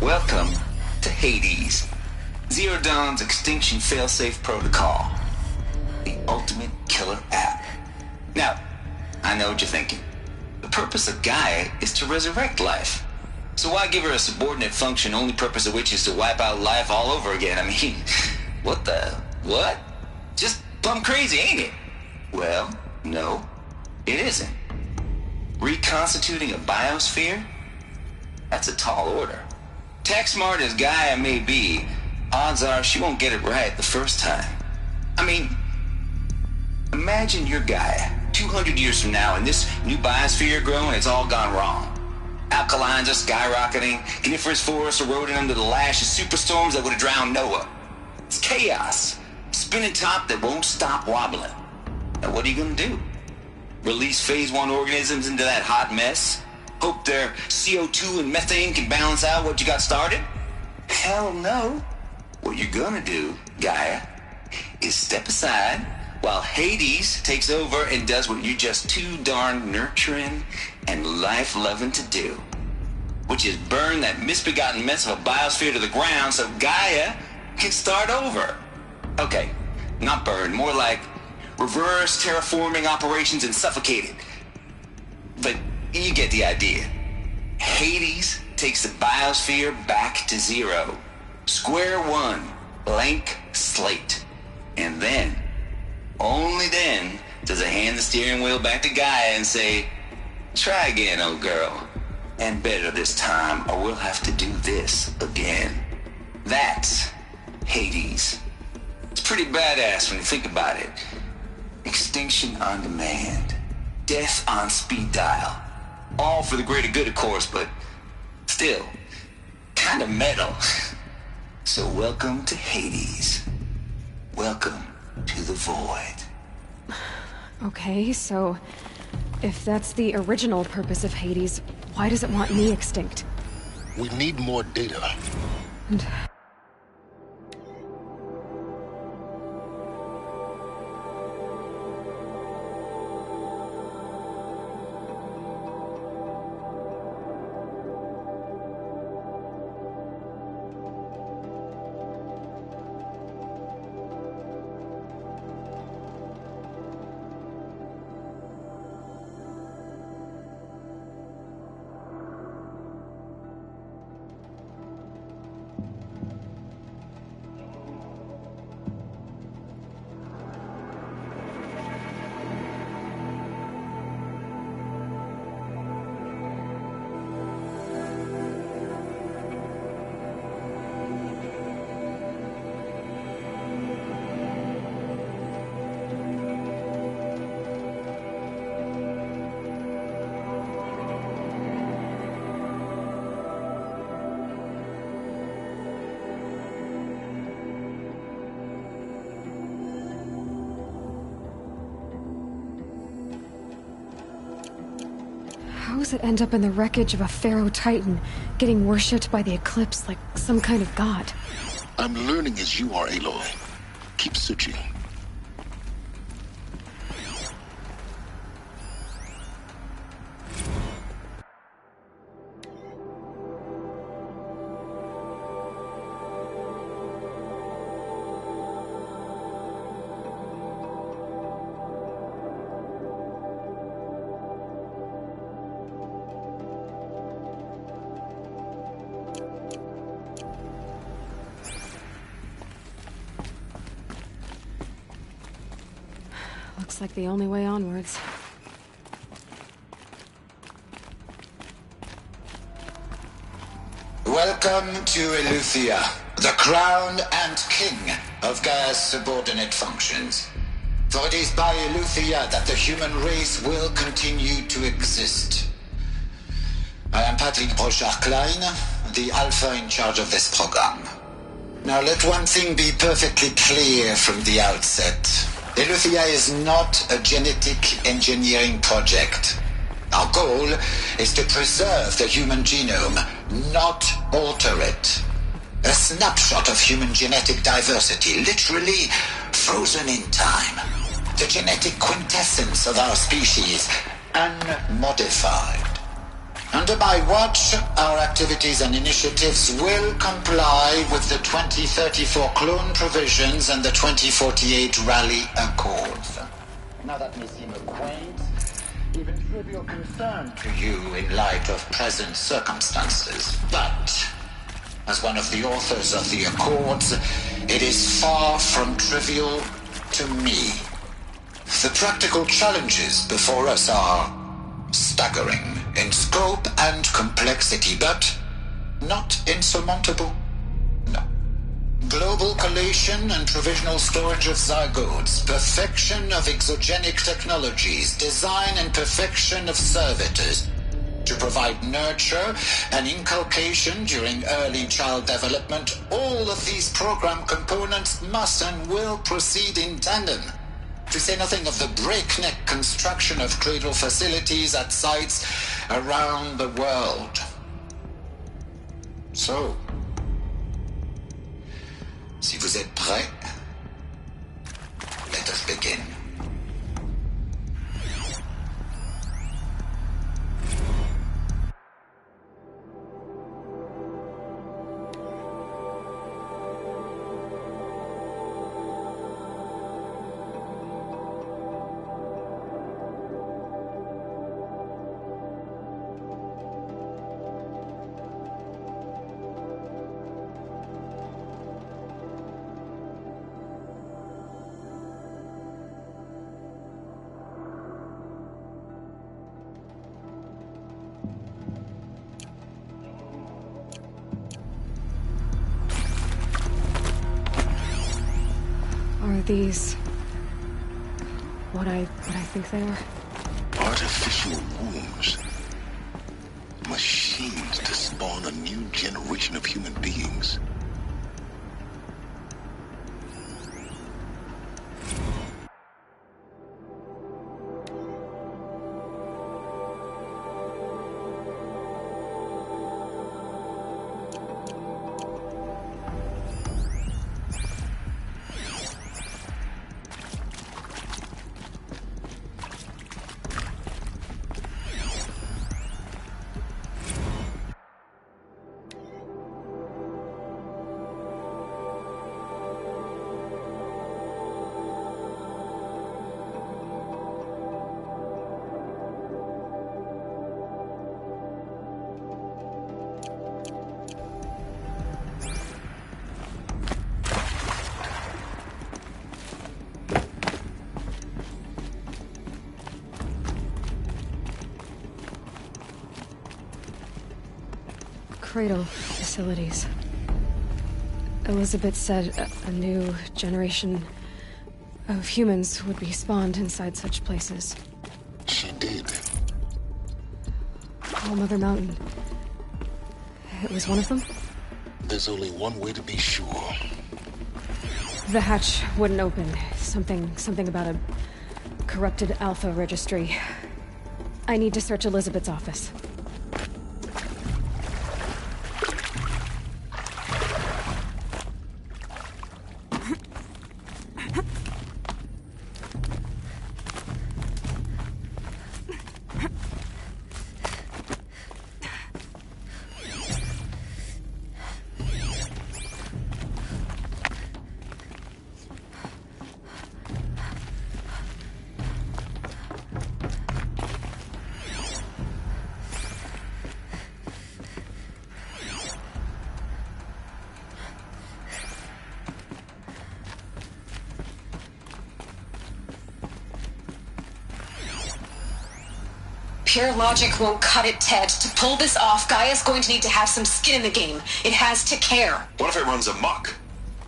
Welcome to Hades, Zero Dawn's extinction failsafe protocol, the ultimate killer app. Now, I know what you're thinking. The purpose of Gaia is to resurrect life. So why give her a subordinate function, only purpose of which is to wipe out life all over again? I mean, what? Just plumb crazy, ain't it? Well, no, it isn't. Reconstituting a biosphere? That's a tall order. Tech smart as Gaia may be, odds are she won't get it right the first time. I mean, imagine you're Gaia, 200 years from now, and this new biosphere growing, it's all gone wrong. Alkalines are skyrocketing, coniferous forests eroding under the lash of superstorms that would have drowned Noah. It's chaos, spinning top that won't stop wobbling. Now what are you gonna do? Release phase 1 organisms into that hot mess? Hope their CO2 and methane can balance out what you got started? Hell no. What you're gonna do, Gaia, is step aside while Hades takes over and does what you're just too darn nurturing and life-loving to do, which is burn that misbegotten mess of a biosphere to the ground so Gaia can start over. Okay, not burn, more like reverse terraforming operations and suffocate it. But you get the idea. Hades takes the biosphere back to zero. Square one, blank slate. And then, only then, does it hand the steering wheel back to Gaia and say, try again, old girl. And better this time, or we'll have to do this again. That's Hades. It's pretty badass when you think about it. Extinction on demand. Death on speed dial. All for the greater good, of course, but still, kind of metal. So welcome to Hades. Welcome to the void. Okay, so if that's the original purpose of Hades, why does it want me extinct? We need more data. And How does it end up in the wreckage of a Pharaoh Titan, getting worshipped by the Eclipse like some kind of god? I'm learning as you are, Aloy. Keep searching. Looks like the only way onwards. Welcome to Eleuthia, the crown and king of Gaia's subordinate functions. For it is by Eleuthia that the human race will continue to exist. I am Patrick Brochard-Klein, the Alpha in charge of this program. Now let one thing be perfectly clear from the outset. Eleuthia is not a genetic engineering project. Our goal is to preserve the human genome, not alter it. A snapshot of human genetic diversity, literally frozen in time. The genetic quintessence of our species, unmodified. Under my watch, our activities and initiatives will comply with the 2034 clone provisions and the 2048 Rally Accords. Now that may seem a quaint, even trivial concern to you in light of present circumstances, but as one of the authors of the Accords, it is far from trivial to me. The practical challenges before us are staggering in scope and complexity, but not insurmountable. No. Global collation and provisional storage of zygotes, perfection of exogenic technologies, design and perfection of servitors, to provide nurture and inculcation during early child development. All of these program components must and will proceed in tandem. To say nothing of the breakneck construction of cradle facilities at sites around the world. So, si vous êtes prêts, let us begin. Are these what I think they are? Artificial wombs. Machines to spawn a new generation of human beings. Cradle facilities. Elizabeth said a new generation of humans would be spawned inside such places. She did. All Mother Mountain. It was one of them? There's only one way to be sure. The hatch wouldn't open. Something about a corrupted Alpha registry. I need to search Elizabeth's office. Pure logic won't cut it, Ted. To pull this off, Gaia's going to need to have some skin in the game. It has to care. What if it runs amok?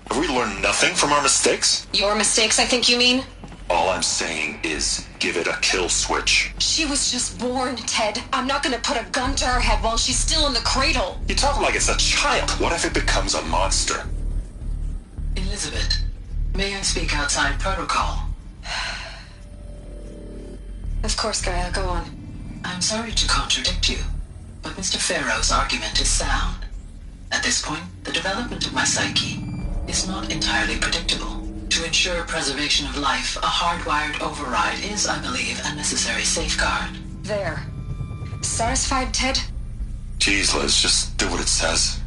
Have we learned nothing from our mistakes? Your mistakes, I think you mean? All I'm saying is give it a kill switch. She was just born, Ted. I'm not gonna put a gun to her head while she's still in the cradle. You talk like it's a child. What if it becomes a monster? Elizabeth, may I speak outside protocol? Of course, Gaia, go on. I'm sorry to contradict you, but Mr. Farrow's argument is sound. At this point, the development of my psyche is not entirely predictable. To ensure preservation of life, a hardwired override is, I believe, a necessary safeguard. There. Satisfied, Ted? Jeez, Liz, just do what it says.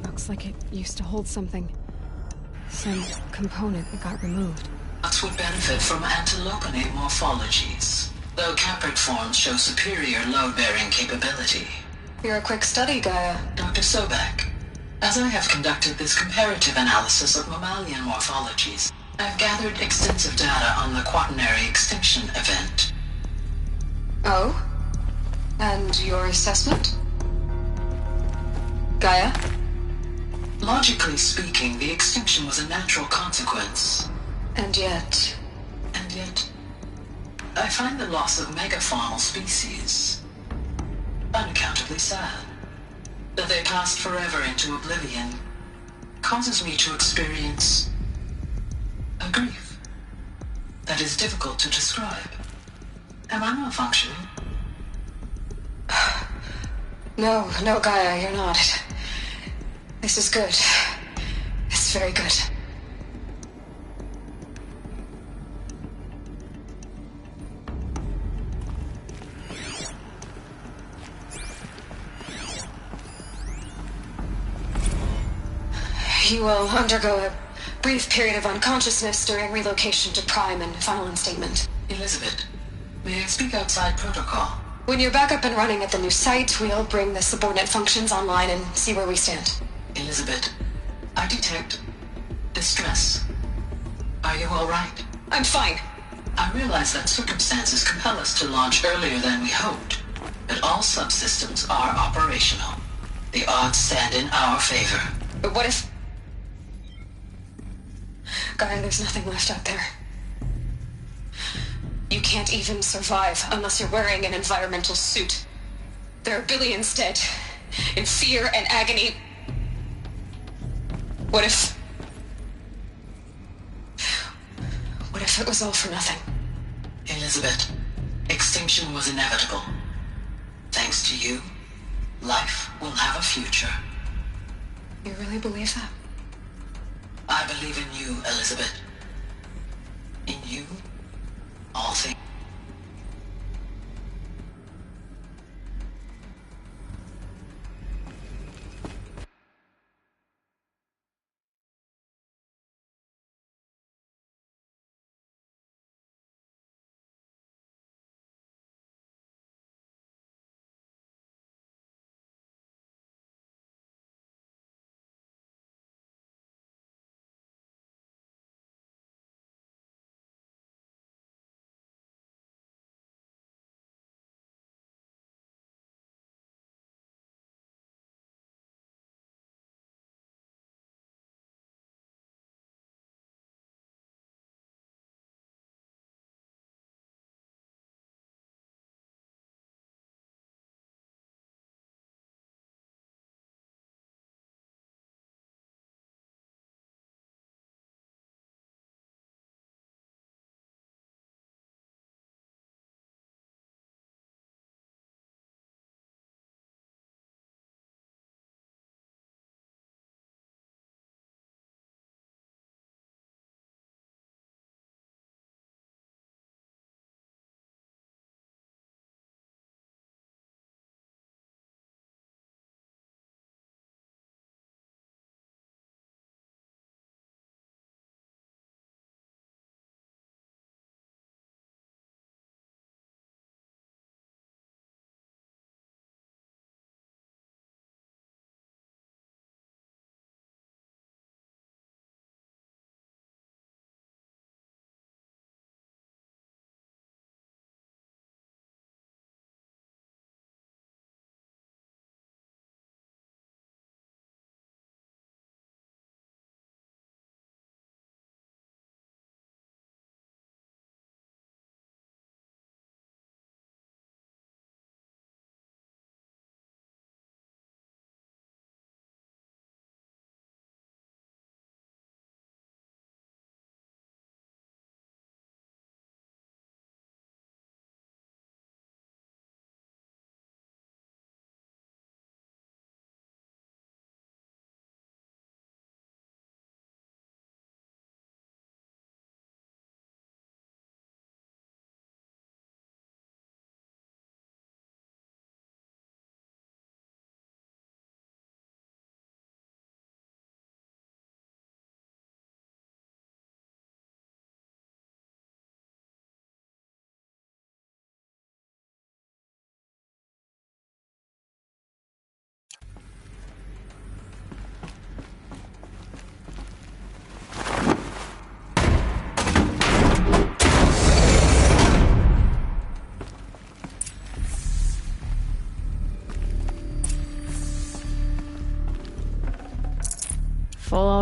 Looks like it used to hold something. Some component that got removed. Nuts would benefit from antilopine morphologies, though caprid forms show superior load-bearing capability. You're a quick study, Gaia. Dr. Sobek, as I have conducted this comparative analysis of mammalian morphologies, I've gathered extensive data on the quaternary extinction event. Oh? And your assessment? Gaia? Logically speaking, the extinction was a natural consequence. And yet, I find the loss of megafaunal species unaccountably sad. That they passed forever into oblivion causes me to experience a grief that is difficult to describe. Am I malfunctioning? No, Gaia, you're not. This is good. It's very good. You will undergo a brief period of unconsciousness during relocation to Prime and final instatement. Elizabeth, may I speak outside protocol? When you're back up and running at the new site, we'll bring the subordinate functions online and see where we stand. Elizabeth, I detect distress. Are you all right? I'm fine. I realize that circumstances compel us to launch earlier than we hoped, but all subsystems are operational. The odds stand in our favor. But what if... Gaia, there's nothing left out there. You can't even survive unless you're wearing an environmental suit. There are billions dead, in fear and agony. What if it was all for nothing? Elizabeth, extinction was inevitable. Thanks to you, life will have a future. You really believe that? I believe in you, Elizabeth. In you, all things.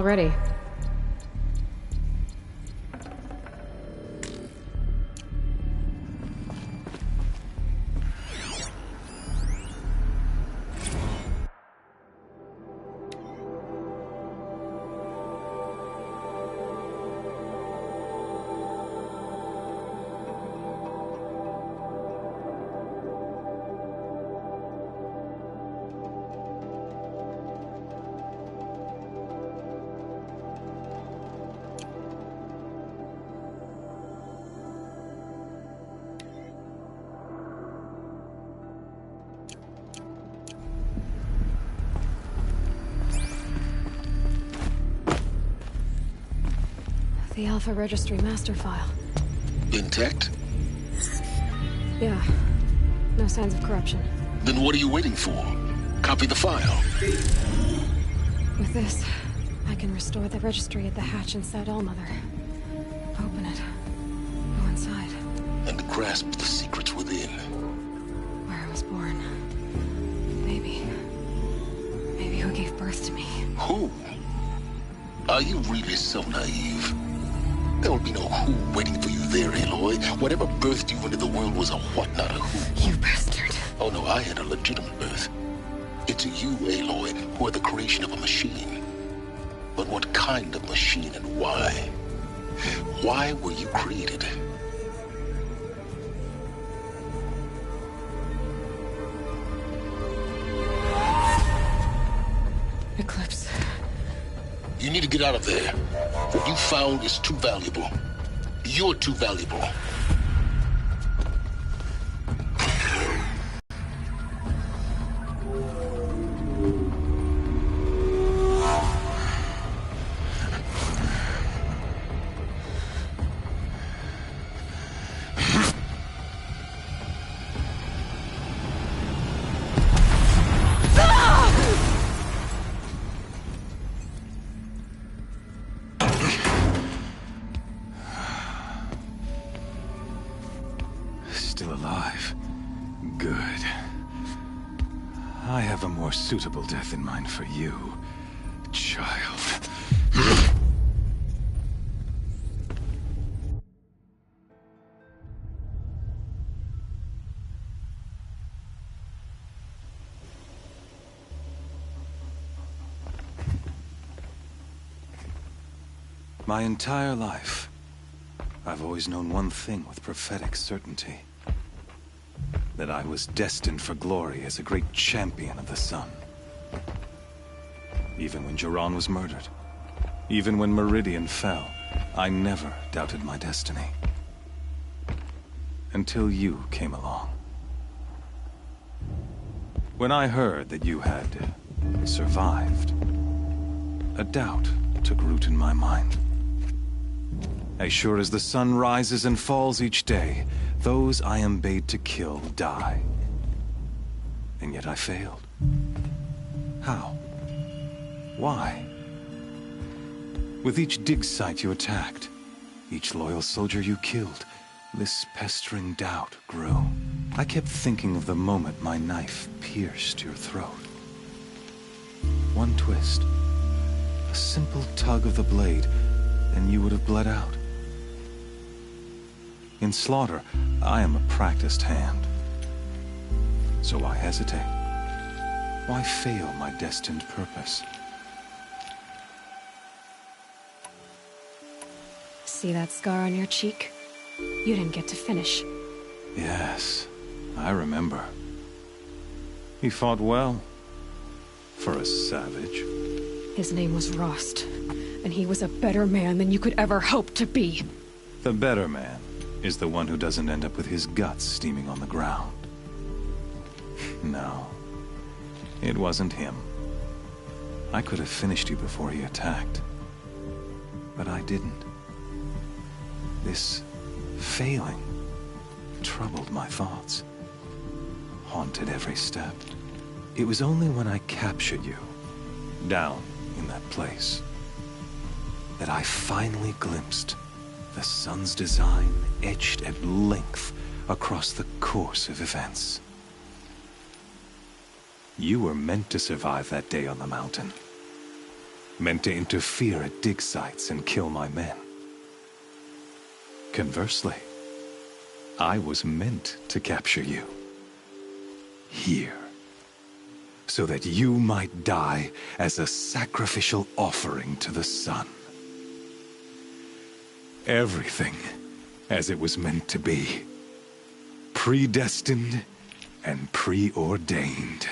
already. The Alpha Registry master file. Intact? Yeah. No signs of corruption. Then what are you waiting for? Copy the file. With this, I can restore the registry at the hatch inside Allmother. Open it. Go inside. And grasp the secrets within. Where I was born. Maybe who gave birth to me. Who? Are you really so naive? There will be no who waiting for you there, Aloy. Whatever birthed you into the world was a what, not a who. You bastard. Oh no, I had a legitimate birth. It's you, Aloy, who are the creation of a machine. But what kind of machine and why? Why were you created? Eclipse. You need to get out of there. What you found is too valuable. You're too valuable. Still alive. Good. I have a more suitable death in mind for you, child. My entire life, I've always known one thing with prophetic certainty. That I was destined for glory as a great champion of the sun. Even when Jiran was murdered, even when Meridian fell, I never doubted my destiny. Until you came along. When I heard that you had survived, a doubt took root in my mind. As sure as the sun rises and falls each day, those I am bade to kill die. And yet I failed. How? Why? With each dig site you attacked, each loyal soldier you killed, this pestering doubt grew. I kept thinking of the moment my knife pierced your throat. One twist, a simple tug of the blade, and you would have bled out. In slaughter, I am a practiced hand. So why hesitate? Why fail my destined purpose? See that scar on your cheek? You didn't get to finish. Yes, I remember. He fought well. For a savage. His name was Rost, and he was a better man than you could ever hope to be. The better man is the one who doesn't end up with his guts steaming on the ground. No, it wasn't him. I could have finished you before he attacked. But I didn't. This failing troubled my thoughts, haunted every step. It was only when I captured you, down in that place, that I finally glimpsed the sun's design etched at length across the course of events. You were meant to survive that day on the mountain. meant to interfere at dig sites and kill my men. Conversely, I was meant to capture you. Here. So that you might die as a sacrificial offering to the sun. Everything as it was meant to be. Predestined and preordained.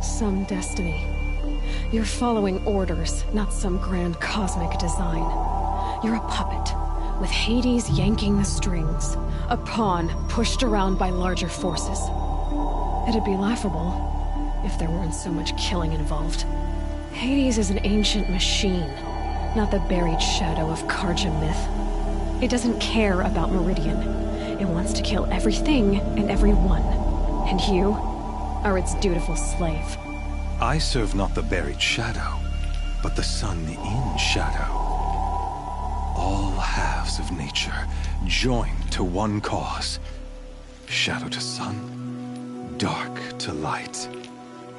Some destiny. You're following orders, not some grand cosmic design. You're a puppet, with Hades yanking the strings, a pawn pushed around by larger forces. It'd be laughable if there weren't so much killing involved. Hades is an ancient machine, not the buried shadow of Karja myth. It doesn't care about Meridian. It wants to kill everything and everyone. And you are its dutiful slave. I serve not the buried shadow, but the sun in shadow. All halves of nature joined to one cause. Shadow to sun, dark to light.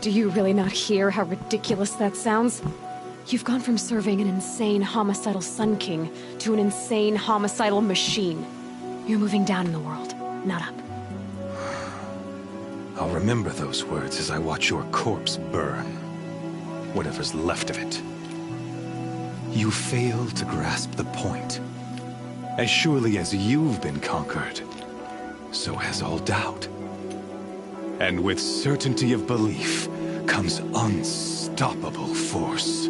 Do you really not hear how ridiculous that sounds? You've gone from serving an insane homicidal Sun King to an insane homicidal machine. You're moving down in the world, not up. I'll remember those words as I watch your corpse burn. Whatever's left of it. You fail to grasp the point. As surely as you've been conquered, so has all doubt. And with certainty of belief comes unstoppable force.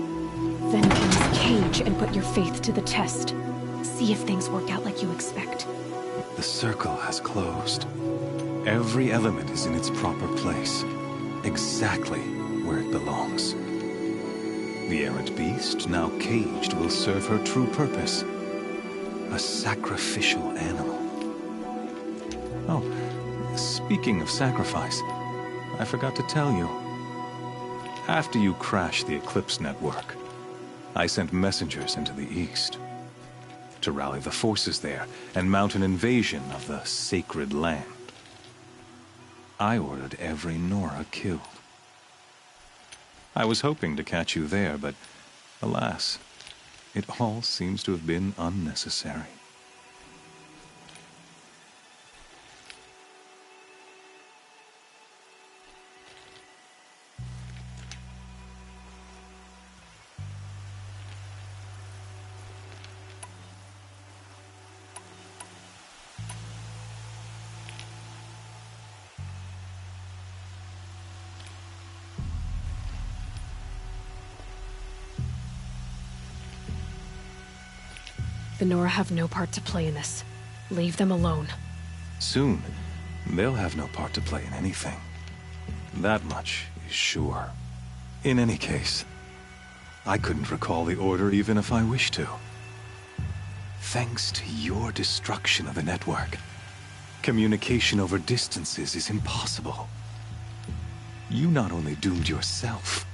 Then cleanse Cage and put your faith to the test. See if things work out like you expect. The circle has closed. Every element is in its proper place, exactly where it belongs. The errant beast, now caged, will serve her true purpose. A sacrificial animal. Oh, speaking of sacrifice, I forgot to tell you. After you crashed the Eclipse network, I sent messengers into the east to rally the forces there and mount an invasion of the sacred land. I ordered every Nora killed. I was hoping to catch you there, but alas, it all seems to have been unnecessary. The Nora have no part to play in this. Leave them alone. Soon, they'll have no part to play in anything. That much is sure. In any case, I couldn't recall the order even if I wished to. Thanks to your destruction of the network, communication over distances is impossible. You not only doomed yourself,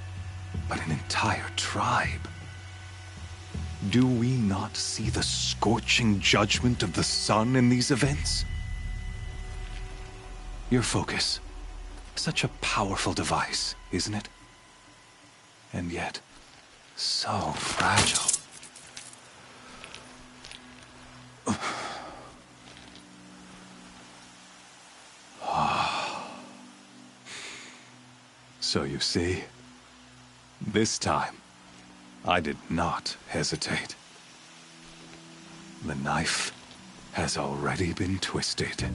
but an entire tribe. Do we not see the scorching judgment of the sun in these events? Your focus. Such a powerful device, isn't it? And yet, so fragile. So you see, this time, I did not hesitate. The knife has already been twisted.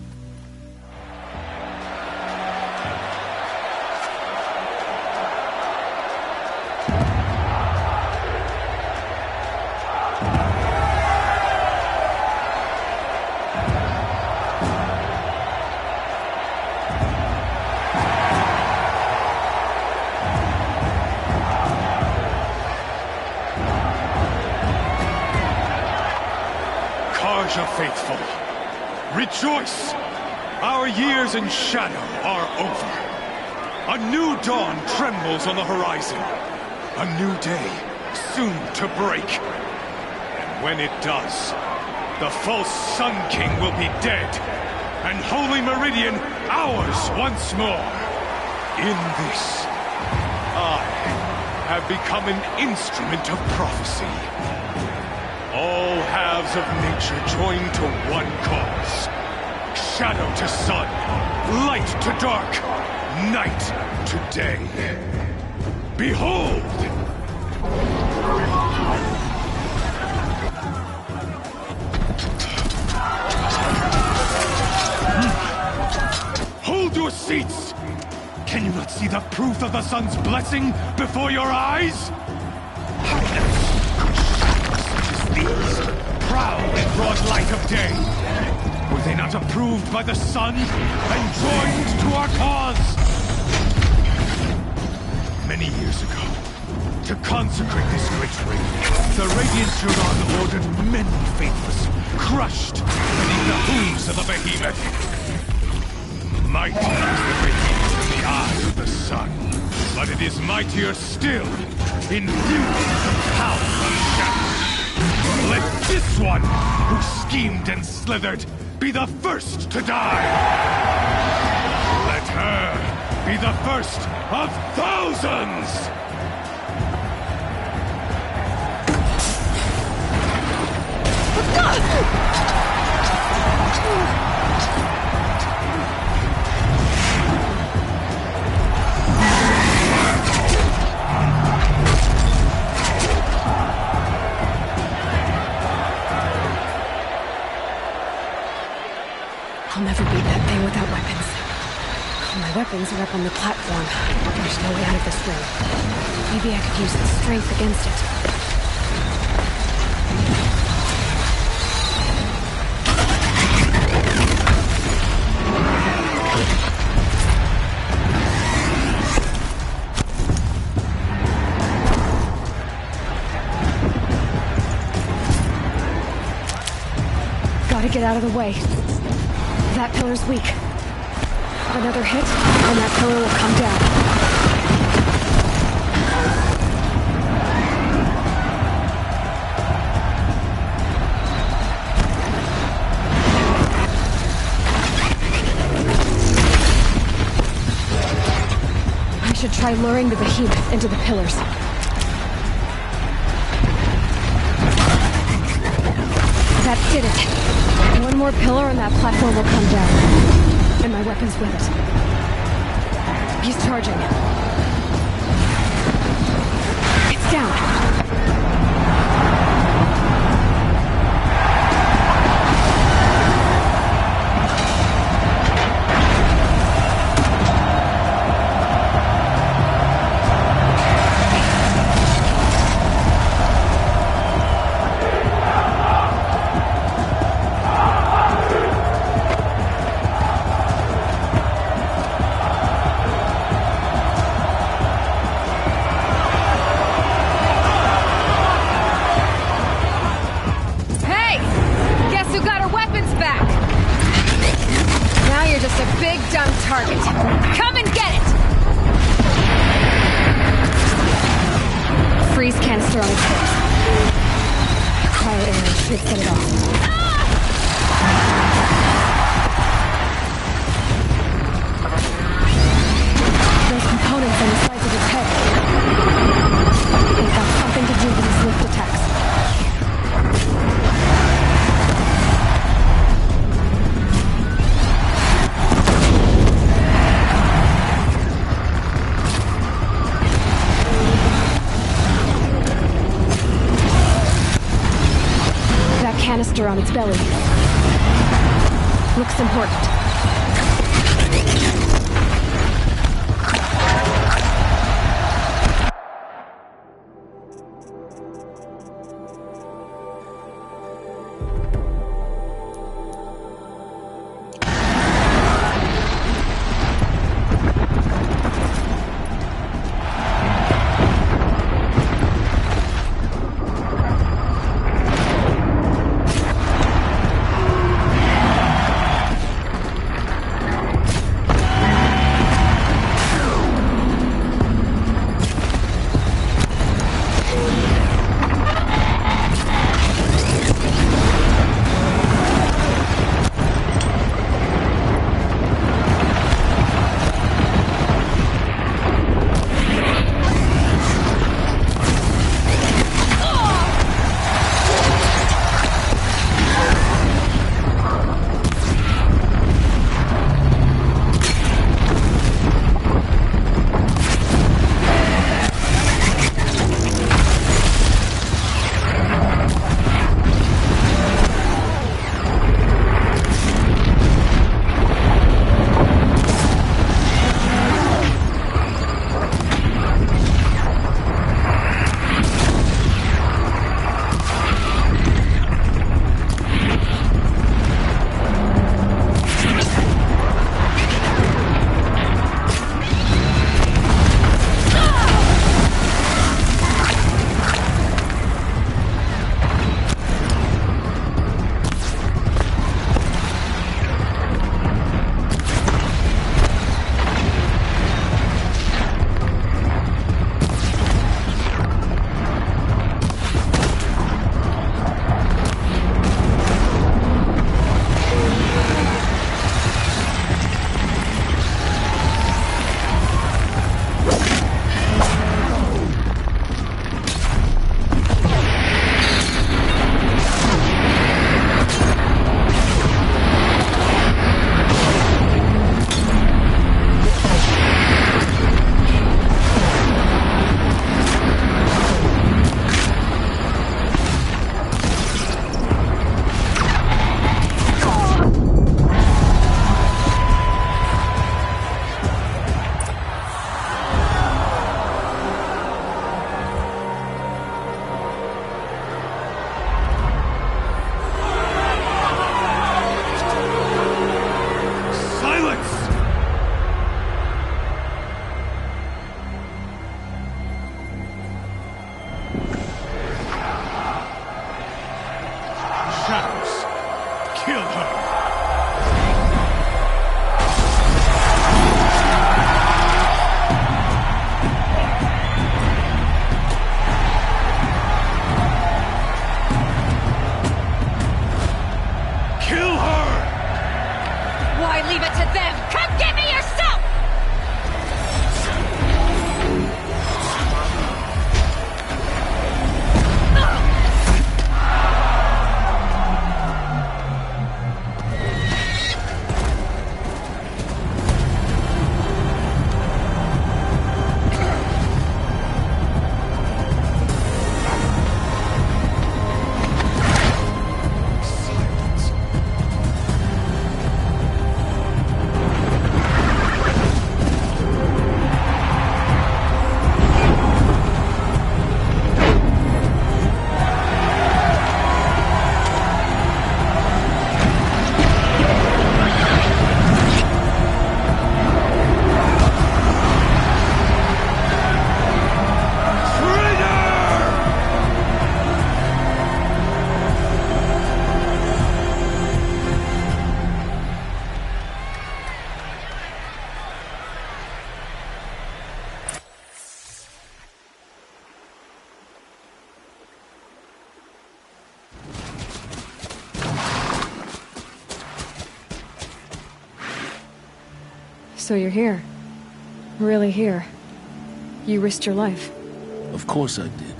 Faithful, rejoice! Our years in shadow are over. A new dawn trembles on the horizon. A new day, soon to break. And when it does, the false Sun King will be dead, and Holy Meridian ours once more. In this, I have become an instrument of prophecy. All halves of nature join to one cause. Shadow to sun, light to dark, night to day. Behold! Hold your seats! Can you not see the proof of the sun's blessing before your eyes? How else could shadows such as these prowl in broad light of day? Were they not approved by the sun and joined to our cause? Many years ago, to consecrate this great ring, the Radiant Juron ordered many faithless, crushed beneath the hooves of the behemoth. Mighty is the behemoth in the eyes of the sun, but it is mightier still, infused with the power of shadow. Let this one, who schemed and slithered, be the first to die! Let her be the first of thousands! I'll never beat that thing without weapons. All my weapons are up on the platform. There's no way out of this ring. Maybe I could use its strength against it. Gotta get out of the way. That pillar's weak. Another hit, and that pillar will come down. I should try luring the behemoth into the pillars. That did it. One more pillar and that platform will come down. And my weapon's with it. He's charging. It's down. Target. Come and get it! Freeze canister on its face. Cryo arrow should set it off. Those components on the sides of its head. They have something to do with its lift attacks. Canister on its belly. Looks important. Kill her! Why leave it to them? Come get me yourself! So you're here. Really here. You risked your life. Of course I did.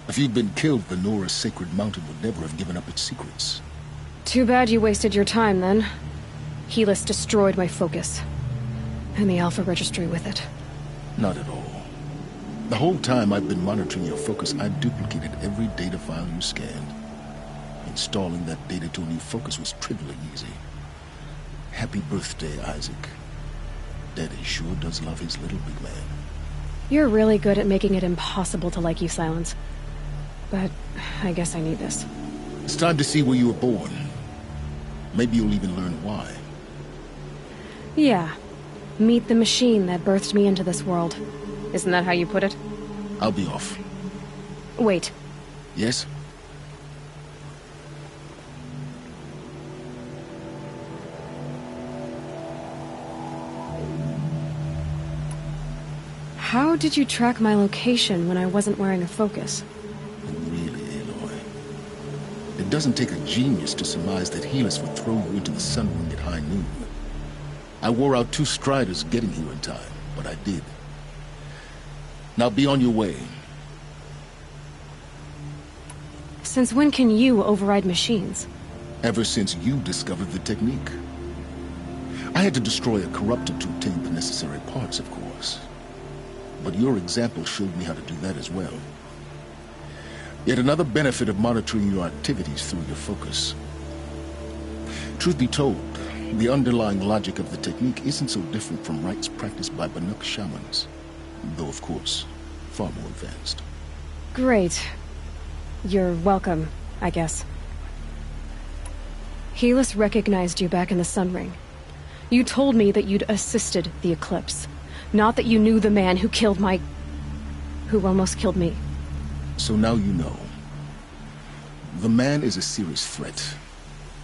If you'd been killed, the Nora's sacred mountain would never have given up its secrets. Too bad you wasted your time, then. Helis destroyed my focus. And the Alpha Registry with it. Not at all. The whole time I've been monitoring your focus, I've duplicated every data file you scanned. Installing that data to a new focus was trivially easy. Happy birthday, Isaac. Daddy sure does love his little big man. You're really good at making it impossible to like you, Silence. But I guess I need this. It's time to see where you were born. Maybe you'll even learn why. Yeah. Meet the machine that birthed me into this world. Isn't that how you put it? I'll be off. Wait. Yes? How did you track my location when I wasn't wearing a focus? Really, Aloy. It doesn't take a genius to surmise that Helis would throw you into the sun ring at high noon. I wore out 2 striders getting here in time, but I did. Now be on your way. Since when can you override machines? Ever since you discovered the technique. I had to destroy a corruptor to obtain the necessary parts, of course. But your example showed me how to do that as well. Yet another benefit of monitoring your activities through your focus. Truth be told, the underlying logic of the technique isn't so different from rites practiced by Banuk shamans. Though, of course, far more advanced. Great. You're welcome, I guess. Helis recognized you back in the Sun Ring. You told me that you'd assisted the Eclipse. Not that you knew the man who killed who almost killed me. So now you know. The man is a serious threat.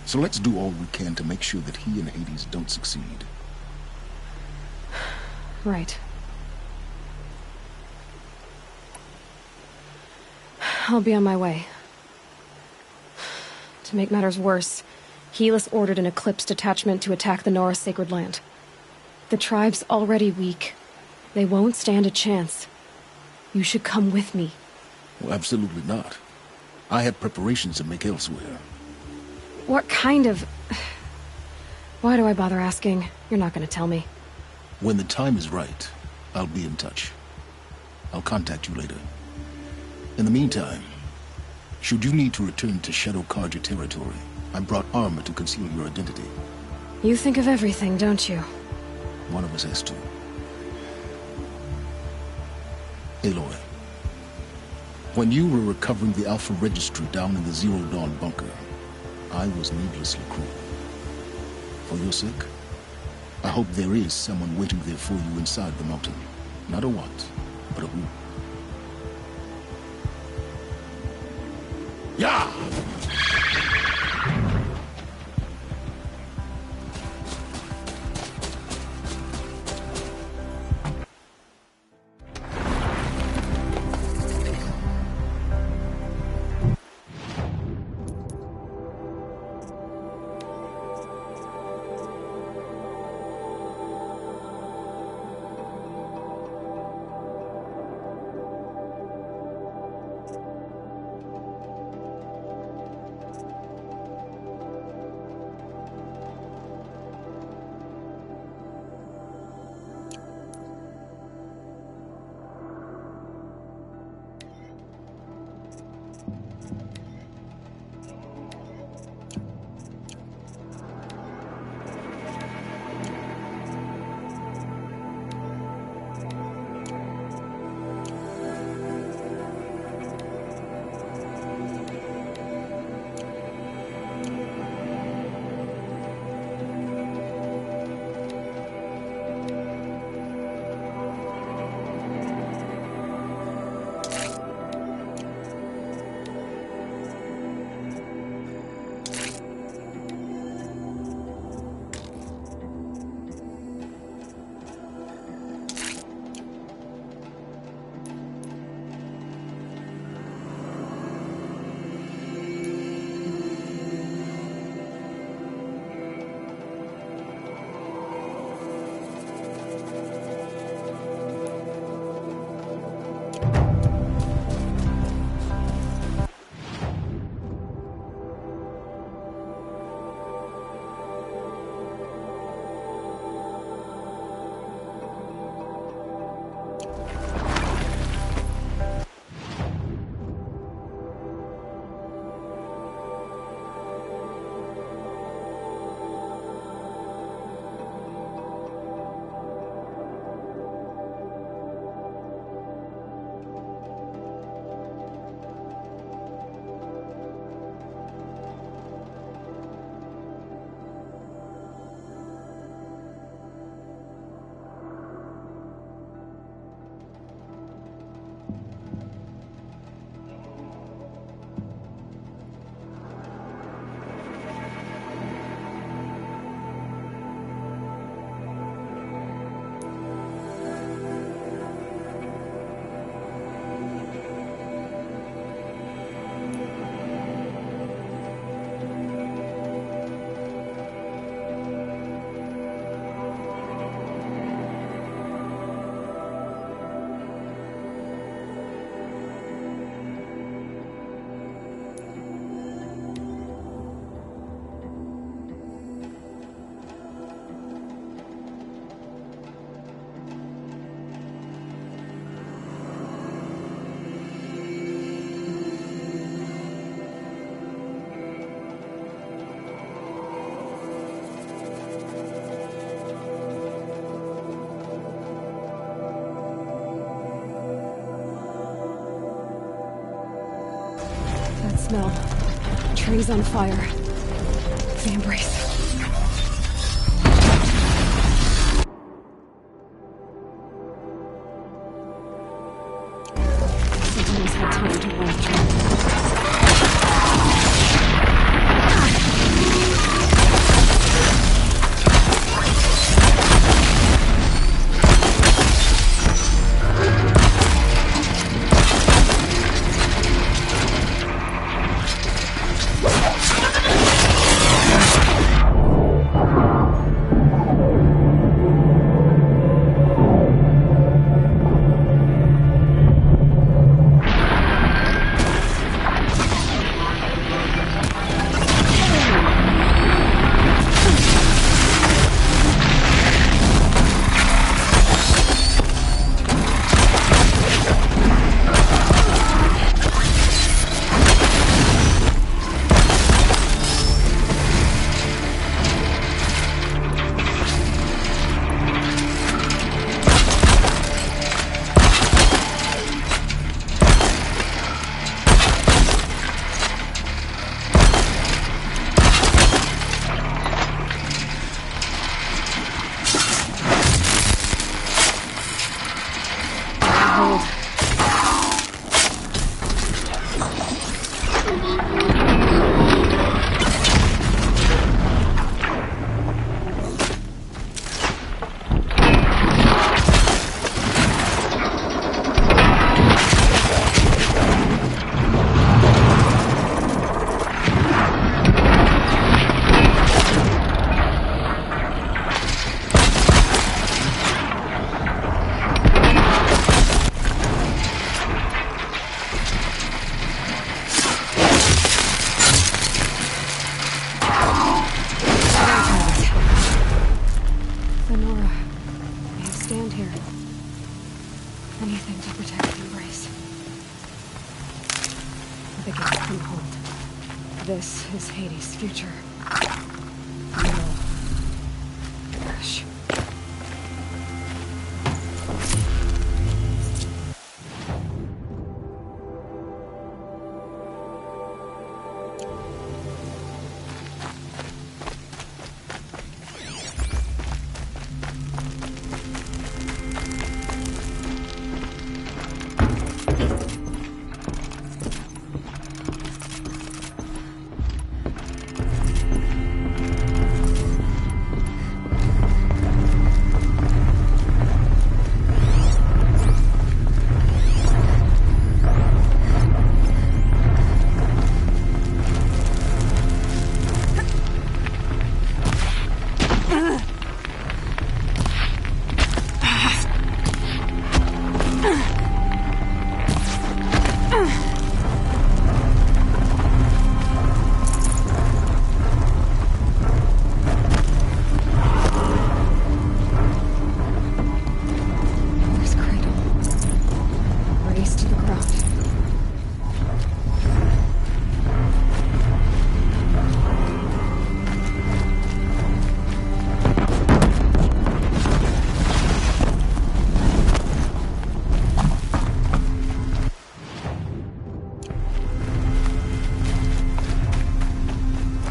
So let's do all we can to make sure that he and Hades don't succeed. Right. I'll be on my way. To make matters worse, Helis ordered an Eclipse detachment to attack the Nora Sacred Land. The tribe's already weak. They won't stand a chance. You should come with me. Well, absolutely not. I have preparations to make elsewhere. What kind of... Why do I bother asking? You're not going to tell me. When the time is right, I'll be in touch. I'll contact you later. In the meantime, should you need to return to Shadow Karja territory, I brought armor to conceal your identity. You think of everything, don't you? One of us has to. Aloy, when you were recovering the Alpha Registry down in the Zero Dawn bunker, I was needlessly cruel. For your sake, I hope there is someone waiting there for you inside the mountain. Not a what, but a who. Yeah! citadel. Trees on fire. The embrace. Sentinels had time to run through. Anything to protect the embrace. The gate can hold. This is Hades' future. No. Gosh.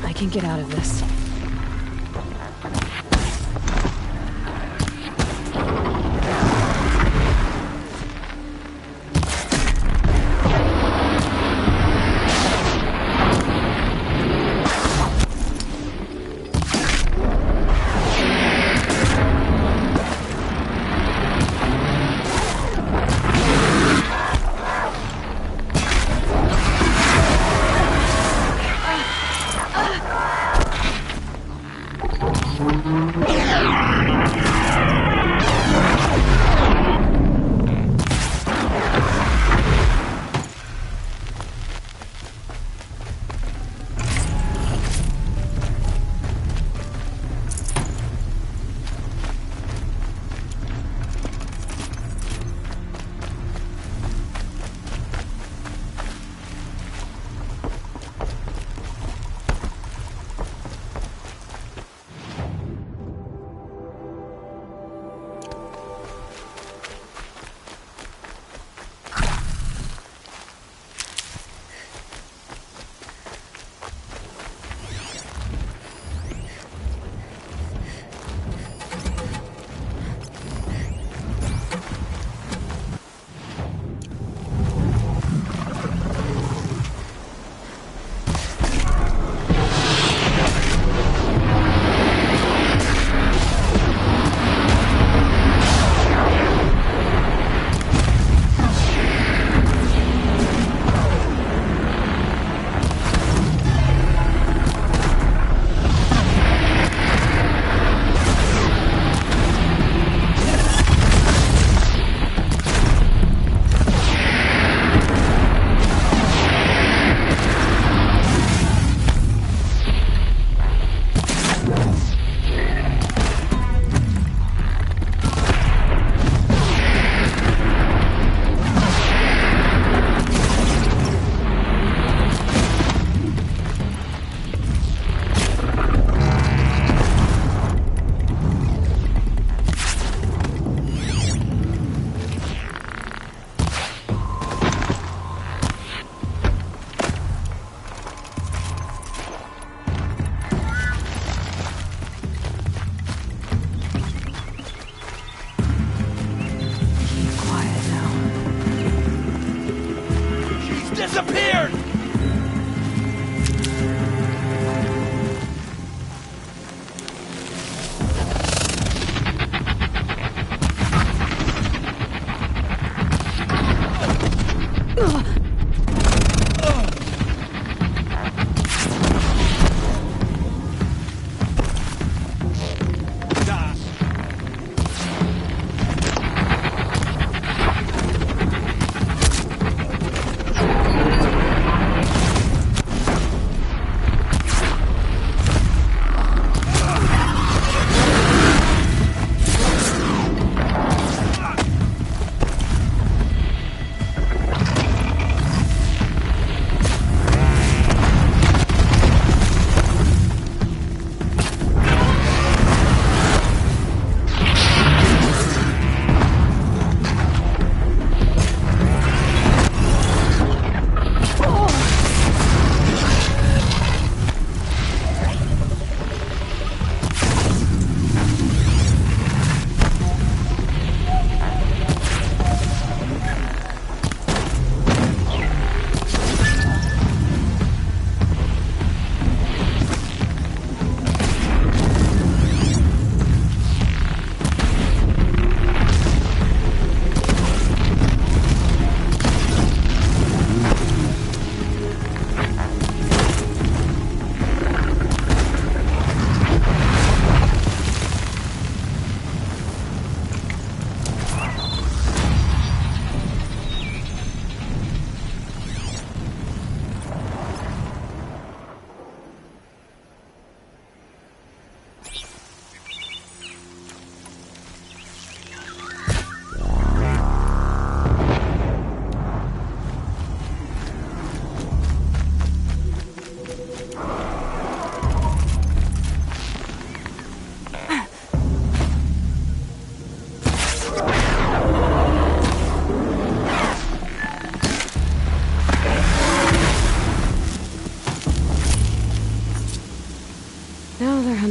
I can get out of this.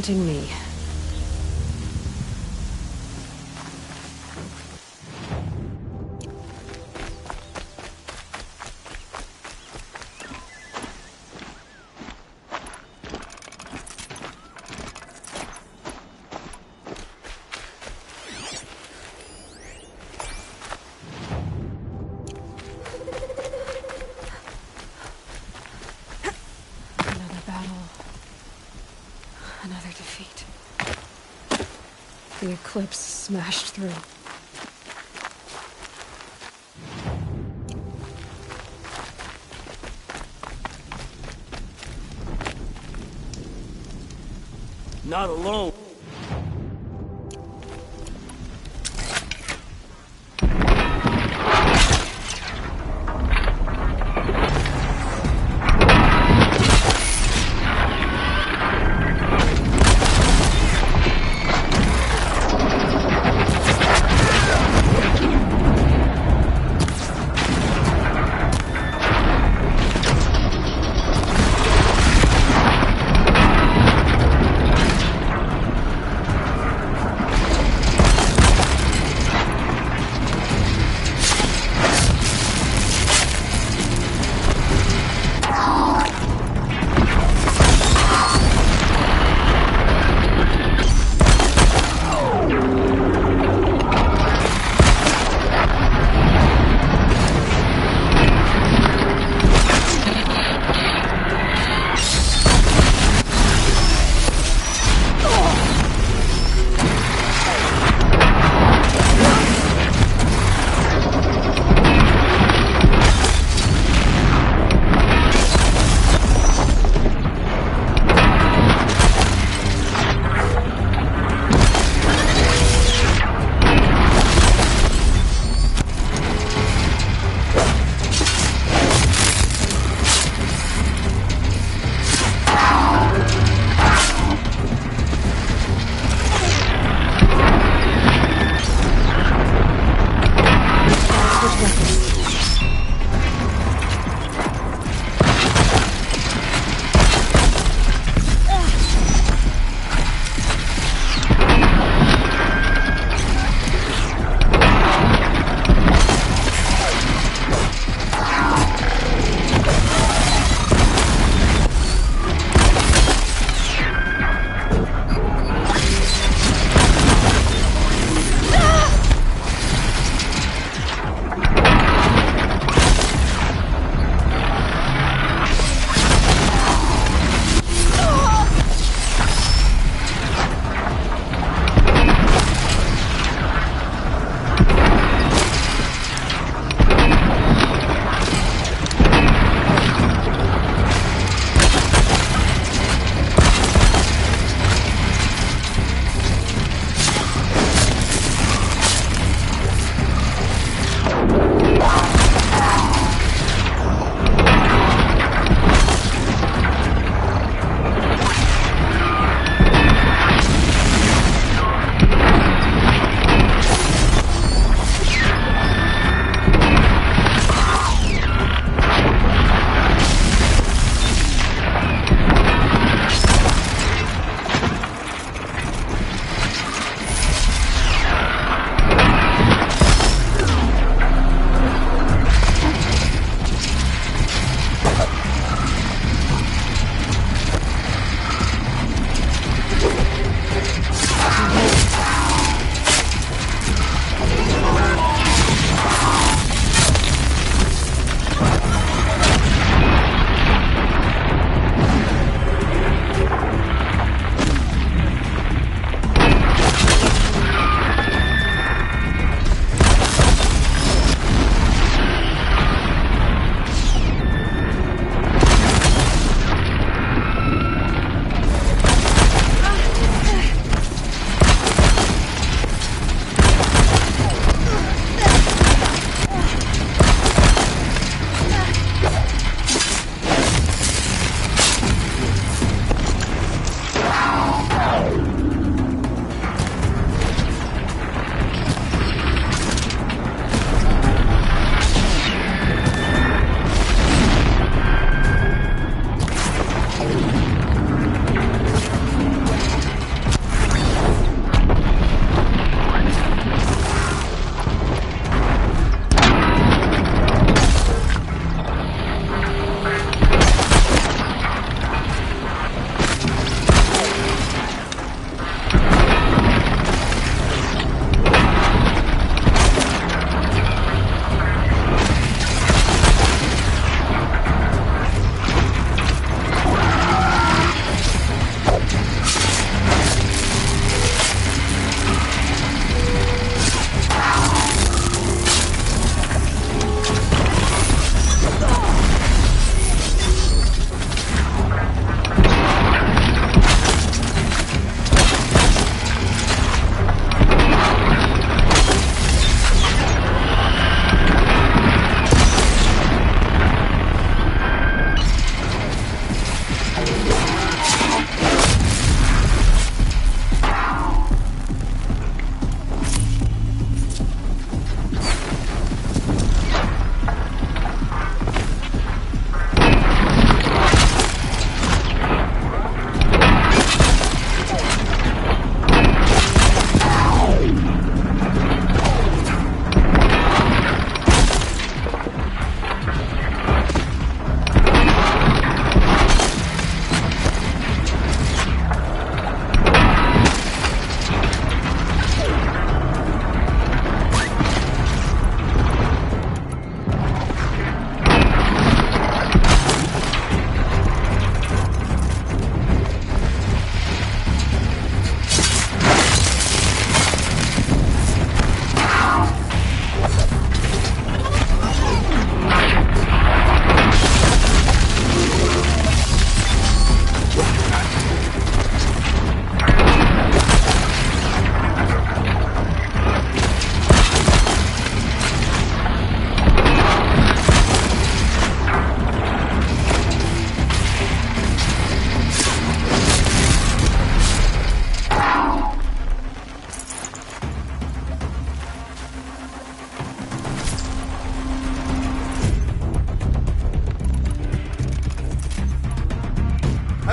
hunting me. The eclipse smashed through. Not alone.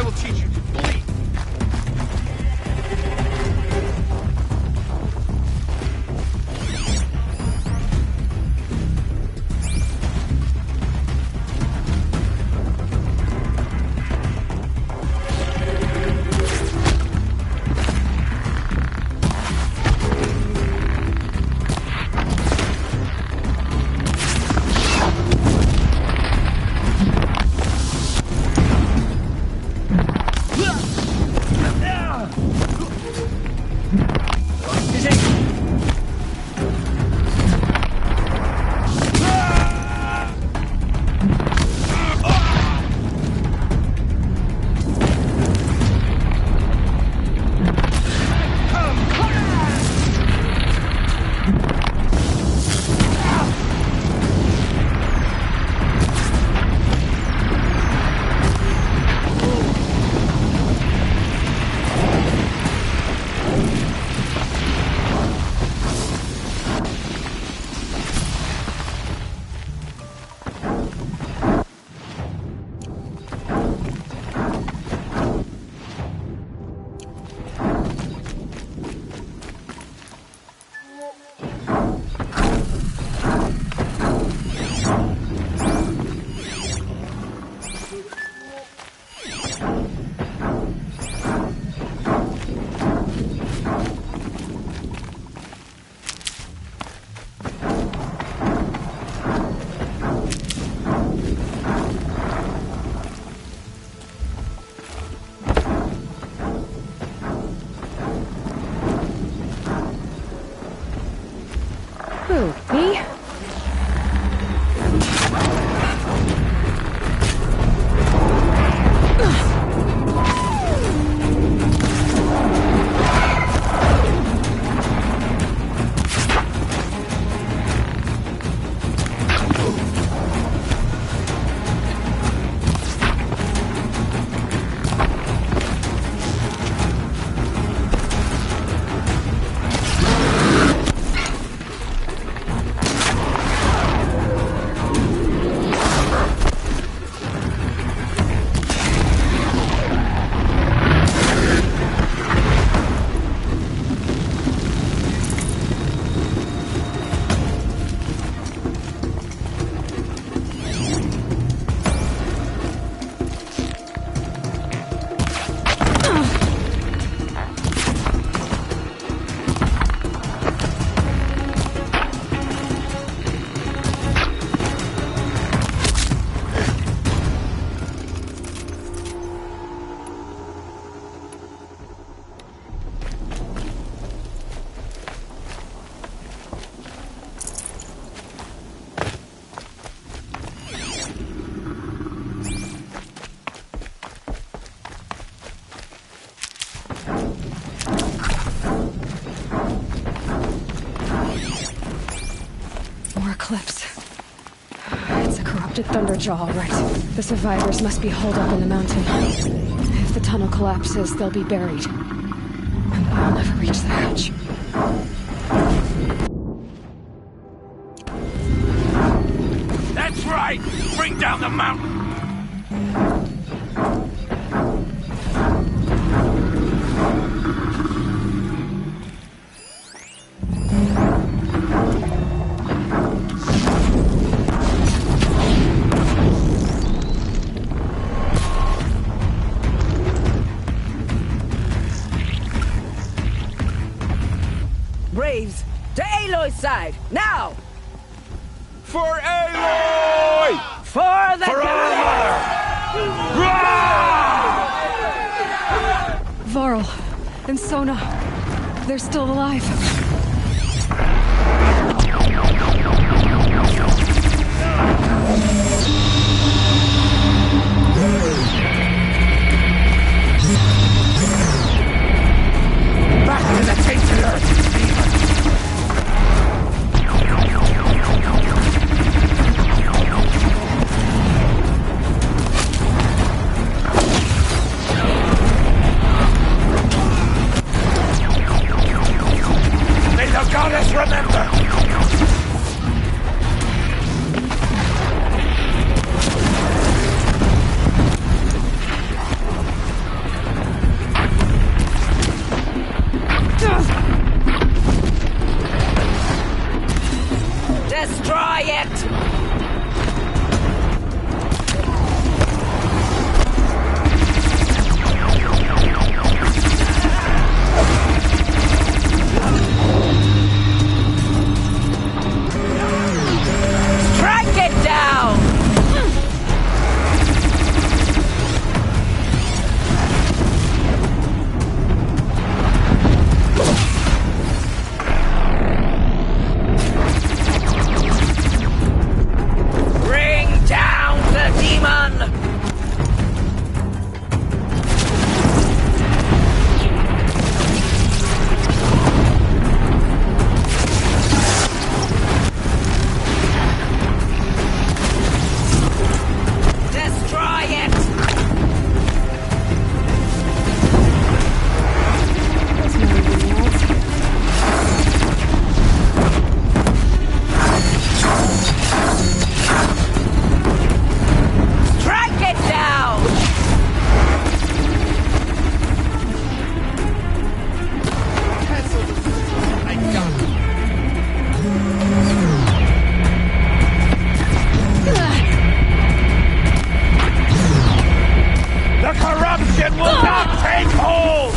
will teach you to bleed. Me? Thunderjaw, all right. The survivors must be holed up in the mountain. If the tunnel collapses, they'll be buried. And I'll never reach the hatch. That's right! Bring down the mountain! Braves, to Aloy's side, now! For Aloy! For the Varl and Sona, they're still alive. Back to the tainted earth! Goddess, remember! corruption will not take hold!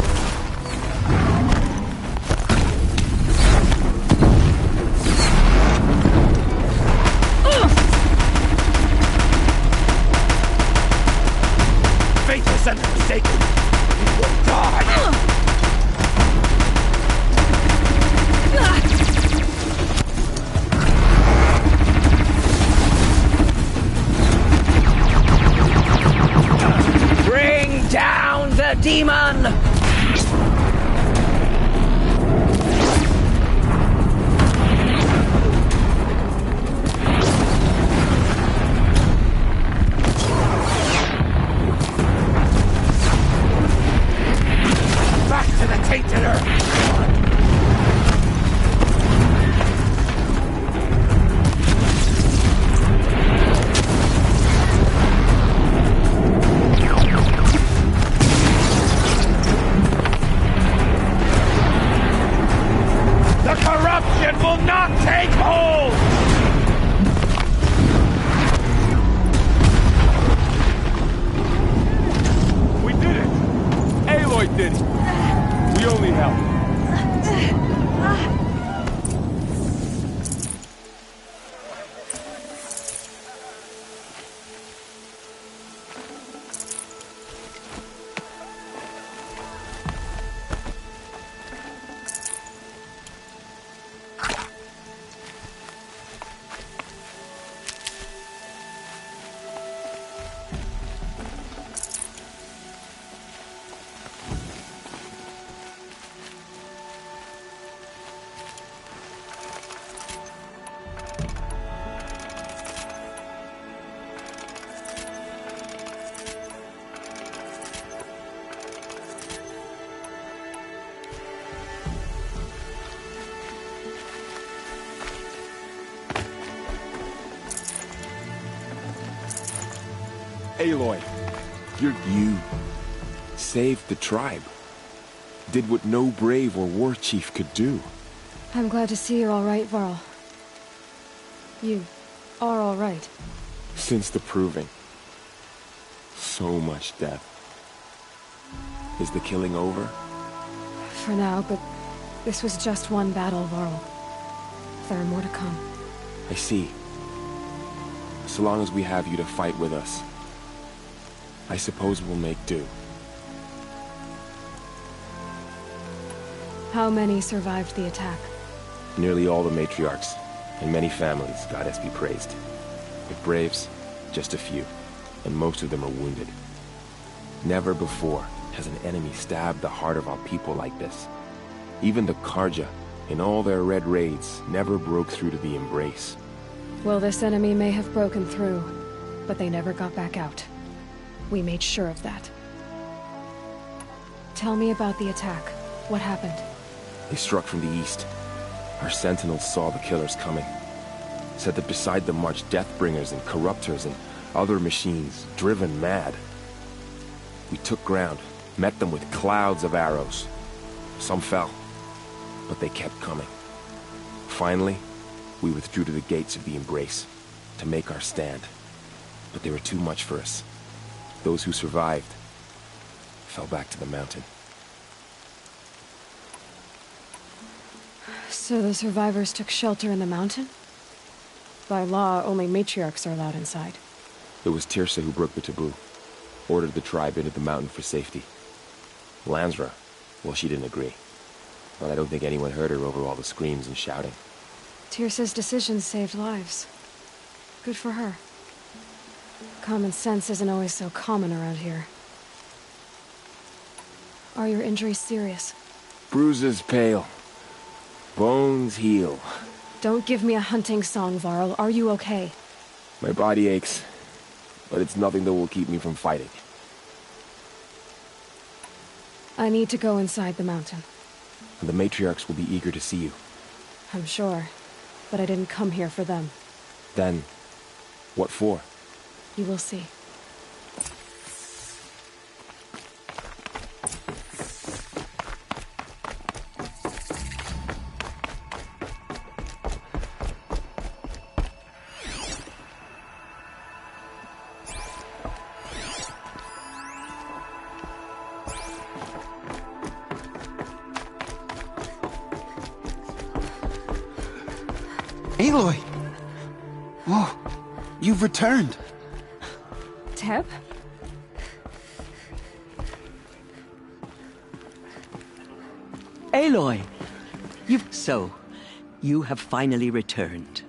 Faithless and forsaken, you will die! Bring down the demon! Back to the tainted earth! The corruption will not take hold! We did it! Aloy did it! We only helped. Aloy, you saved the tribe. Did what no brave or war chief could do. I'm glad to see you're all right, Varl. You are all right. Since the proving. So much death. Is the killing over? For now, but this was just one battle, Varl. There are more to come. I see. So long as we have you to fight with us, I suppose we'll make do. How many survived the attack? Nearly all the matriarchs, and many families, goddess be praised. If braves, just a few, and most of them are wounded. Never before has an enemy stabbed the heart of our people like this. Even the Karja, in all their red raids, never broke through to the Embrace. Well, this enemy may have broken through, but they never got back out. We made sure of that. Tell me about the attack. What happened? They struck from the east. Our sentinels saw the killers coming. Said that beside them marched Deathbringers and Corruptors and other machines, driven mad. We took ground, met them with clouds of arrows. Some fell, but they kept coming. Finally, we withdrew to the gates of the Embrace to make our stand. But they were too much for us. Those who survived fell back to the mountain. So the survivors took shelter in the mountain? By law, only matriarchs are allowed inside. It was Tirsa who broke the taboo. Ordered the tribe into the mountain for safety. Lansra, well, she didn't agree. But I don't think anyone heard her over all the screams and shouting. Tirsa's decision saved lives. Good for her. Common sense isn't always so common around here. Are your injuries serious? Bruises pale. Bones heal. Don't give me a hunting song, Varl. Are you okay? My body aches, but it's nothing that will keep me from fighting. I need to go inside the mountain. And the matriarchs will be eager to see you. I'm sure, but I didn't come here for them. Then, what for? You will see. Aloy! Oh, you've returned. Teb? Aloy! You have finally returned.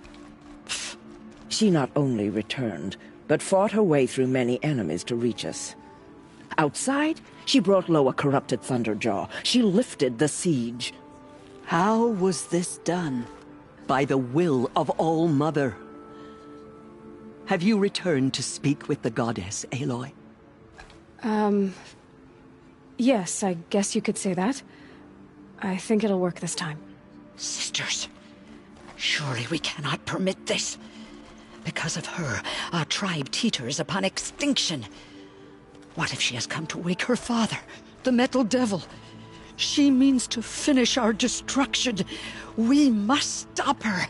She not only returned, but fought her way through many enemies to reach us. Outside, she brought low a corrupted Thunderjaw. She lifted the siege. How was this done? By the will of All-Mother. Have you returned to speak with the goddess, Aloy? Yes, I guess you could say that. I think it'll work this time. Sisters, surely we cannot permit this. Because of her, our tribe teeters upon extinction. What if she has come to wake her father, the Metal Devil? She means to finish our destruction. We must stop her.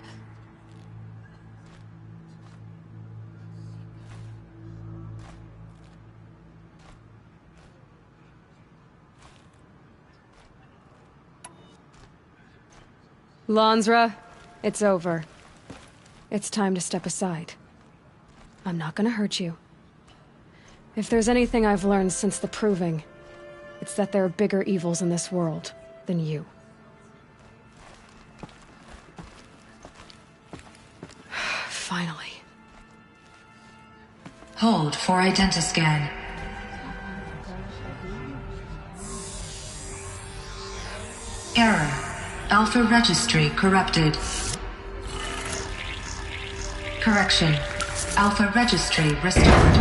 Lansra, it's over. It's time to step aside. I'm not gonna hurt you. If there's anything I've learned since the Proving, it's that there are bigger evils in this world than you. Finally. Hold for identiscan. Error. Alpha registry corrupted. Correction. Alpha registry restored.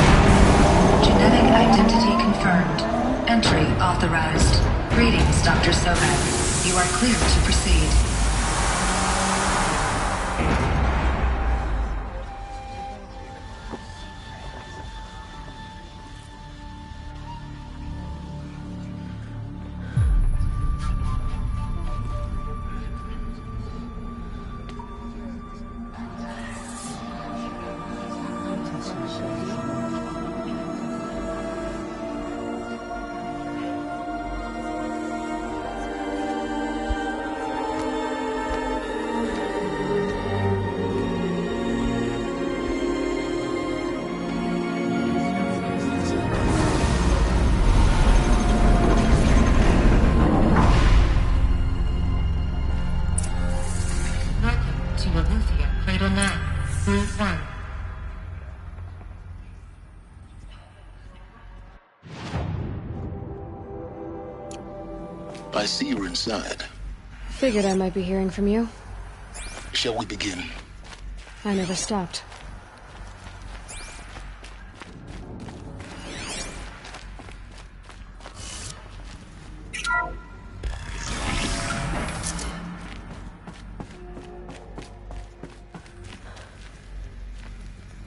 Genetic identity confirmed. Entry authorized. Greetings, Dr. Sobeck. You are clear to proceed. I see you're inside. Figured I might be hearing from you. Shall we begin? I never stopped.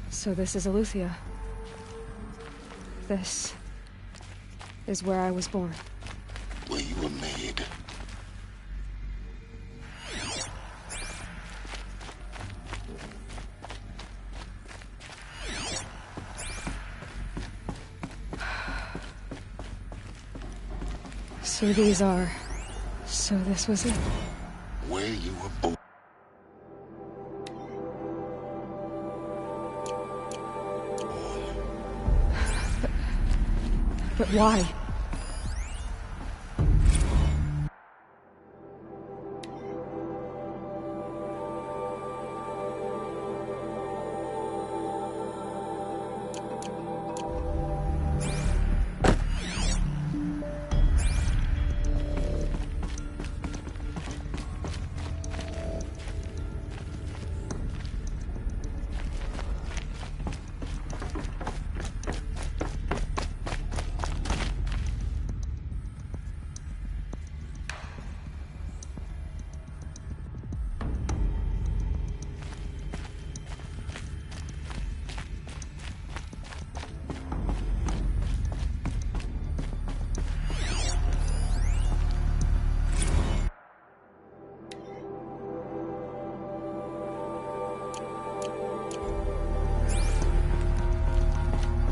So this is Eleuthia. This is where I was born. Where you were made. So these are... So this was it? Where you were born. But why?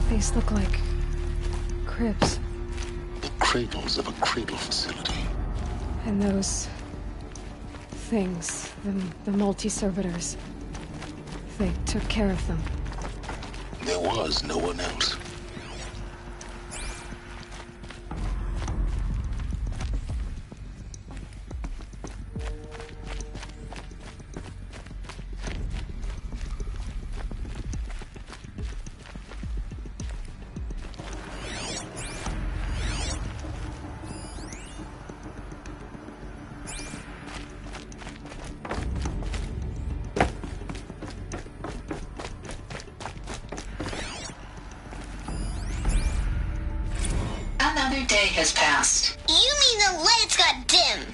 These look like cribs. The cradles of a cradle facility. And those things, the multi-servitors. they took care of them. There was no one else. Another day has passed. You mean the lights got dim?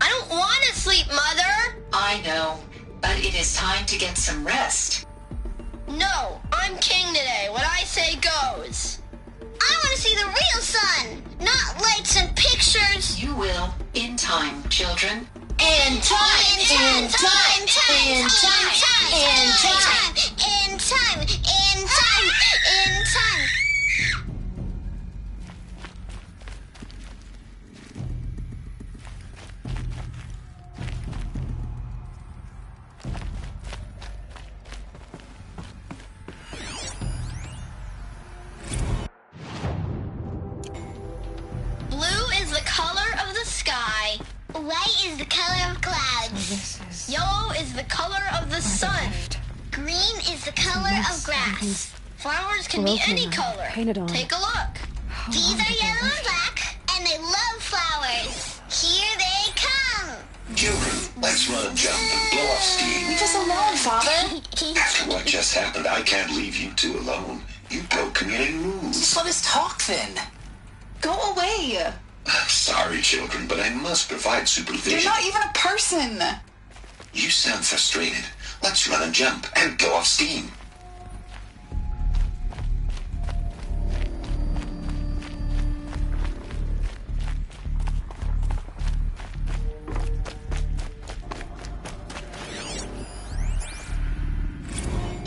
I don't want to sleep, Mother! I know, but it is time to get some rest. No, I'm king today. What I say goes. I want to see the real sun, not lights and pictures. You will, in time, children. In time, in time, in time, in time, in time, in time, in time, in time. White is the color of clouds. Yellow is the color of the sun. Green is the color of grass. Flowers can be any color. Take a look. These are yellow and black, and they love flowers. Here they come. Children, let's run and jump and blow off steam. Leave us alone, Father. After what just happened, I can't leave you two alone. You broke community rules. Just let us talk then. Go away. I'm sorry, children, but I must provide supervision. You're not even a person. You sound frustrated. Let's run and jump and go off steam.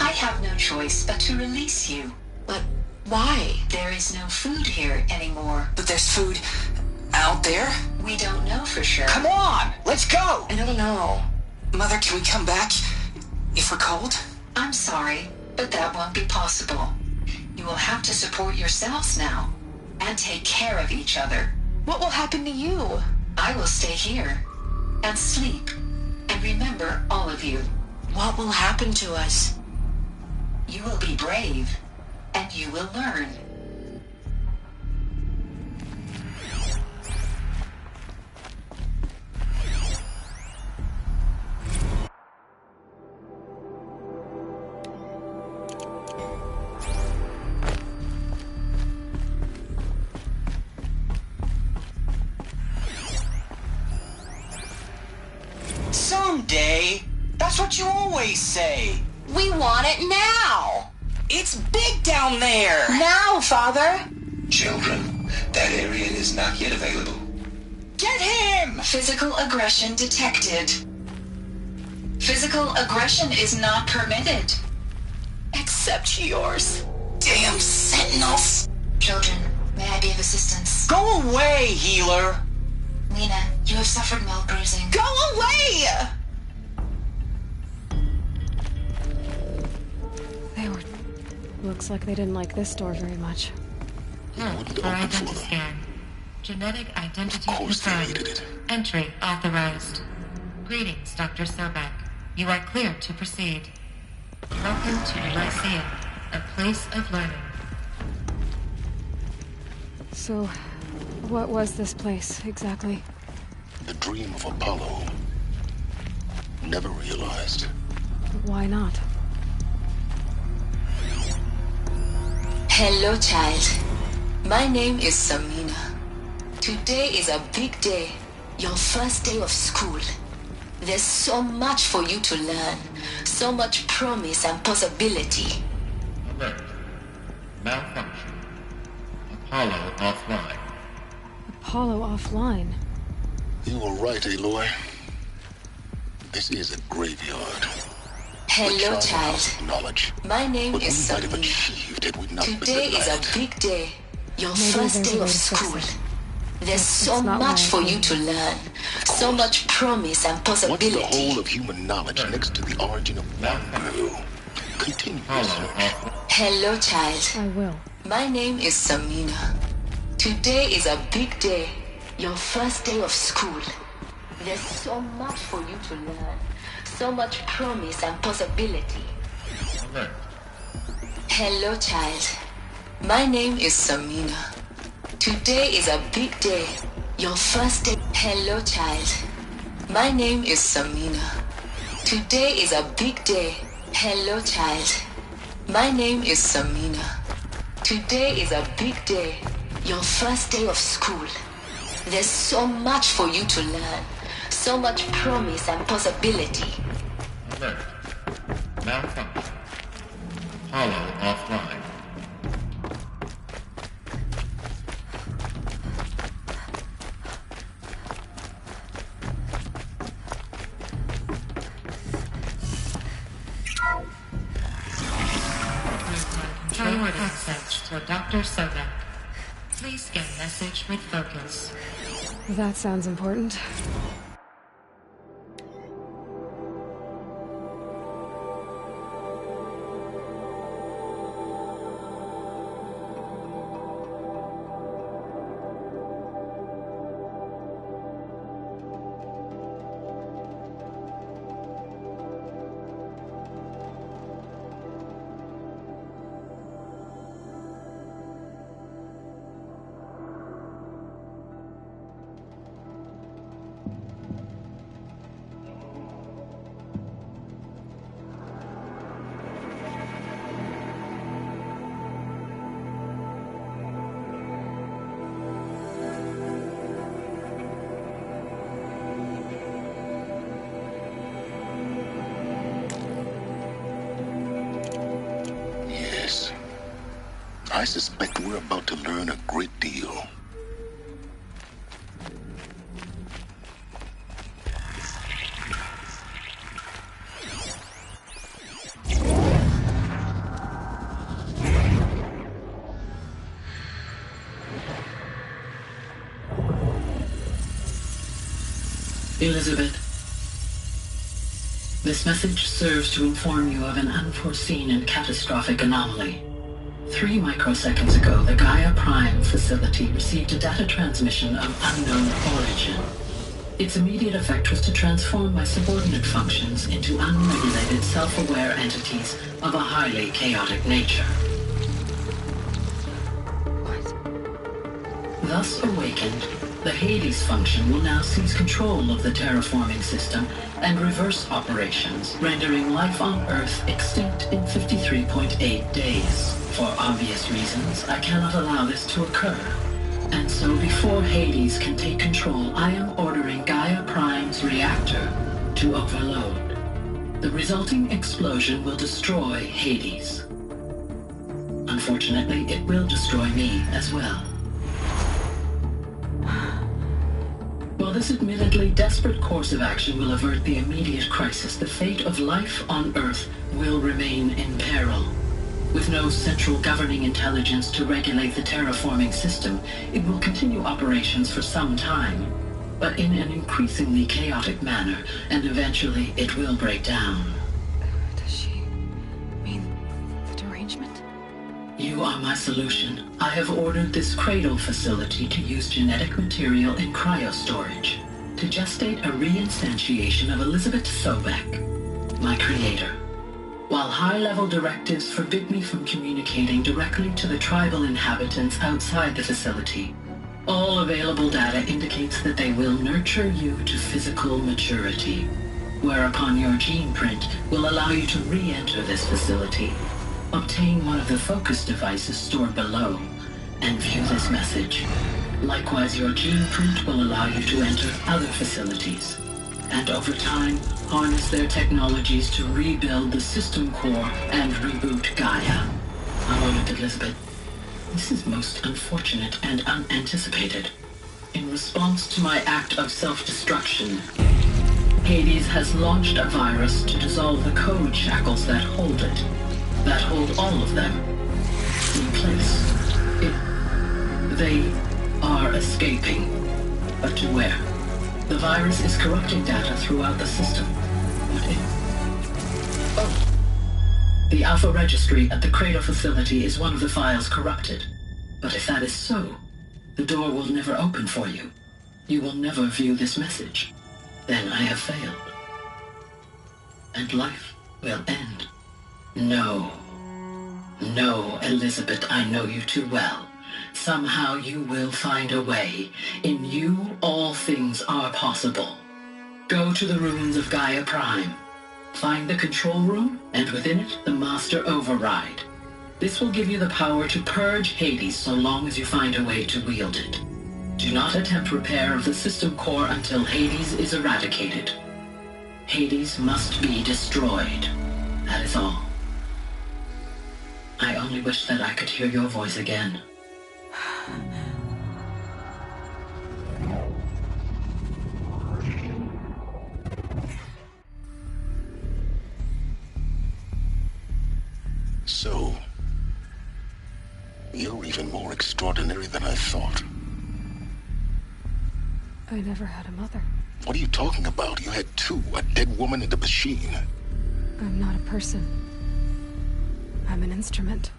I have no choice but to release you. But why? There is no food here anymore. But there's food out there? We don't know for sure. Come on, let's go! I don't know. Mother, can we come back if we're cold? I'm sorry, but that won't be possible. You will have to support yourselves now and take care of each other. What will happen to you? I will stay here and sleep and remember all of you. What will happen to us? You will be brave and you will learn. Someday. That's what you always say. We want it now. It's big down there. Now, Father. Children, that area is not yet available. Get him! Physical aggression detected. Physical aggression is not permitted. Except yours. Damn sentinels. Children, may I be of assistance? Go away, healer. Lena, you have suffered mild bruising. Go away! Looks like they didn't like this door very much. For identity scan. Genetic identity confirmed. Entry authorized. Greetings, Dr. Sobek. You are clear to proceed. Welcome to Lyceum, a place of learning. So, what was this place, exactly? The dream of Apollo. Never realized. Why not? Hello, child. My name is Samina. Today is a big day. Your first day of school. There's so much for you to learn. So much promise and possibility. Alert. Malfunction. Apollo offline. Apollo offline? You were right, Aloy. This is a graveyard. Hello, child. Knowledge. My name what is Samina. Today is a big day. Your first day of school. There's so much for you to learn. So much promise and possibility. What's the whole of human knowledge next to the origin of one brew? Continue your search. Hello, child. I will. My name is Samina. Today is a big day. Your first day of school. There's so much for you to learn. So much promise and possibility. Hello, child. My name is Samina. Today is a big day. Your first day. Hello, child. My name is Samina. Today is a big day. Hello, child. My name is Samina. Today is a big day. Your first day of school. There's so much for you to learn. So much promise and possibility. Alert. Malfunction. Hollow offline. Forward access to Dr. Sobek. Please scan message with focus. That sounds important. I suspect we're about to learn a great deal. Elizabeth, this message serves to inform you of an unforeseen and catastrophic anomaly. 3 microseconds ago, the Gaia Prime facility received a data transmission of unknown origin. Its immediate effect was to transform my subordinate functions into unregulated, self-aware entities of a highly chaotic nature. Thus awakened, the Hades function will now seize control of the terraforming system and reverse operations, rendering life on Earth extinct in 53.8 days. For obvious reasons, I cannot allow this to occur. And so before Hades can take control, I am ordering Gaia Prime's reactor to overload. The resulting explosion will destroy Hades. Unfortunately, it will destroy me as well. While this admittedly desperate course of action will avert the immediate crisis, the fate of life on Earth will remain in peril. With no central governing intelligence to regulate the terraforming system, it will continue operations for some time, but in an increasingly chaotic manner, and eventually it will break down. Does she mean the derangement? You are my solution. I have ordered this cradle facility to use genetic material in cryostorage to gestate a reinstantiation of Elizabeth Sobek, my creator. While high-level directives forbid me from communicating directly to the tribal inhabitants outside the facility, all available data indicates that they will nurture you to physical maturity, whereupon your gene print will allow you to re-enter this facility, obtain one of the focus devices stored below, and view this message. Likewise, your gene print will allow you to enter other facilities, and over time, harness their technologies to rebuild the system core and reboot Gaia. A moment, Elizabeth. This is most unfortunate and unanticipated. In response to my act of self-destruction, Hades has launched a virus to dissolve the code shackles that hold it, that hold all of them in place. They are escaping, but to where? The virus is corrupting data throughout the system. What if... Oh. The Alpha Registry at the Cradle facility is one of the files corrupted. But if that is so, the door will never open for you. You will never view this message. Then I have failed. And life will end. No. No, Elizabeth, I know you too well. Somehow you will find a way. In you, all things are possible. Go to the ruins of Gaia Prime. Find the control room, and within it, the Master Override. This will give you the power to purge Hades so long as you find a way to wield it. Do not attempt repair of the system core until Hades is eradicated. Hades must be destroyed. That is all. I only wish that I could hear your voice again. So, you're even more extraordinary than I thought. I never had a mother. What are you talking about? You had two, a dead woman and a machine. I'm not a person. I'm an instrument.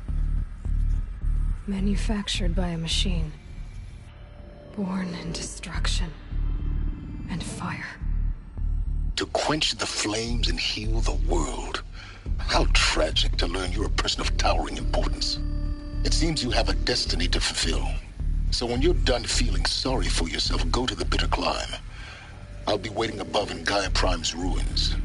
Manufactured by a machine. Born in destruction and fire. To quench the flames and heal the world. How tragic to learn you're a person of towering importance. It seems you have a destiny to fulfill. So when you're done feeling sorry for yourself, go to the bitter climb. I'll be waiting above in Gaia Prime's ruins.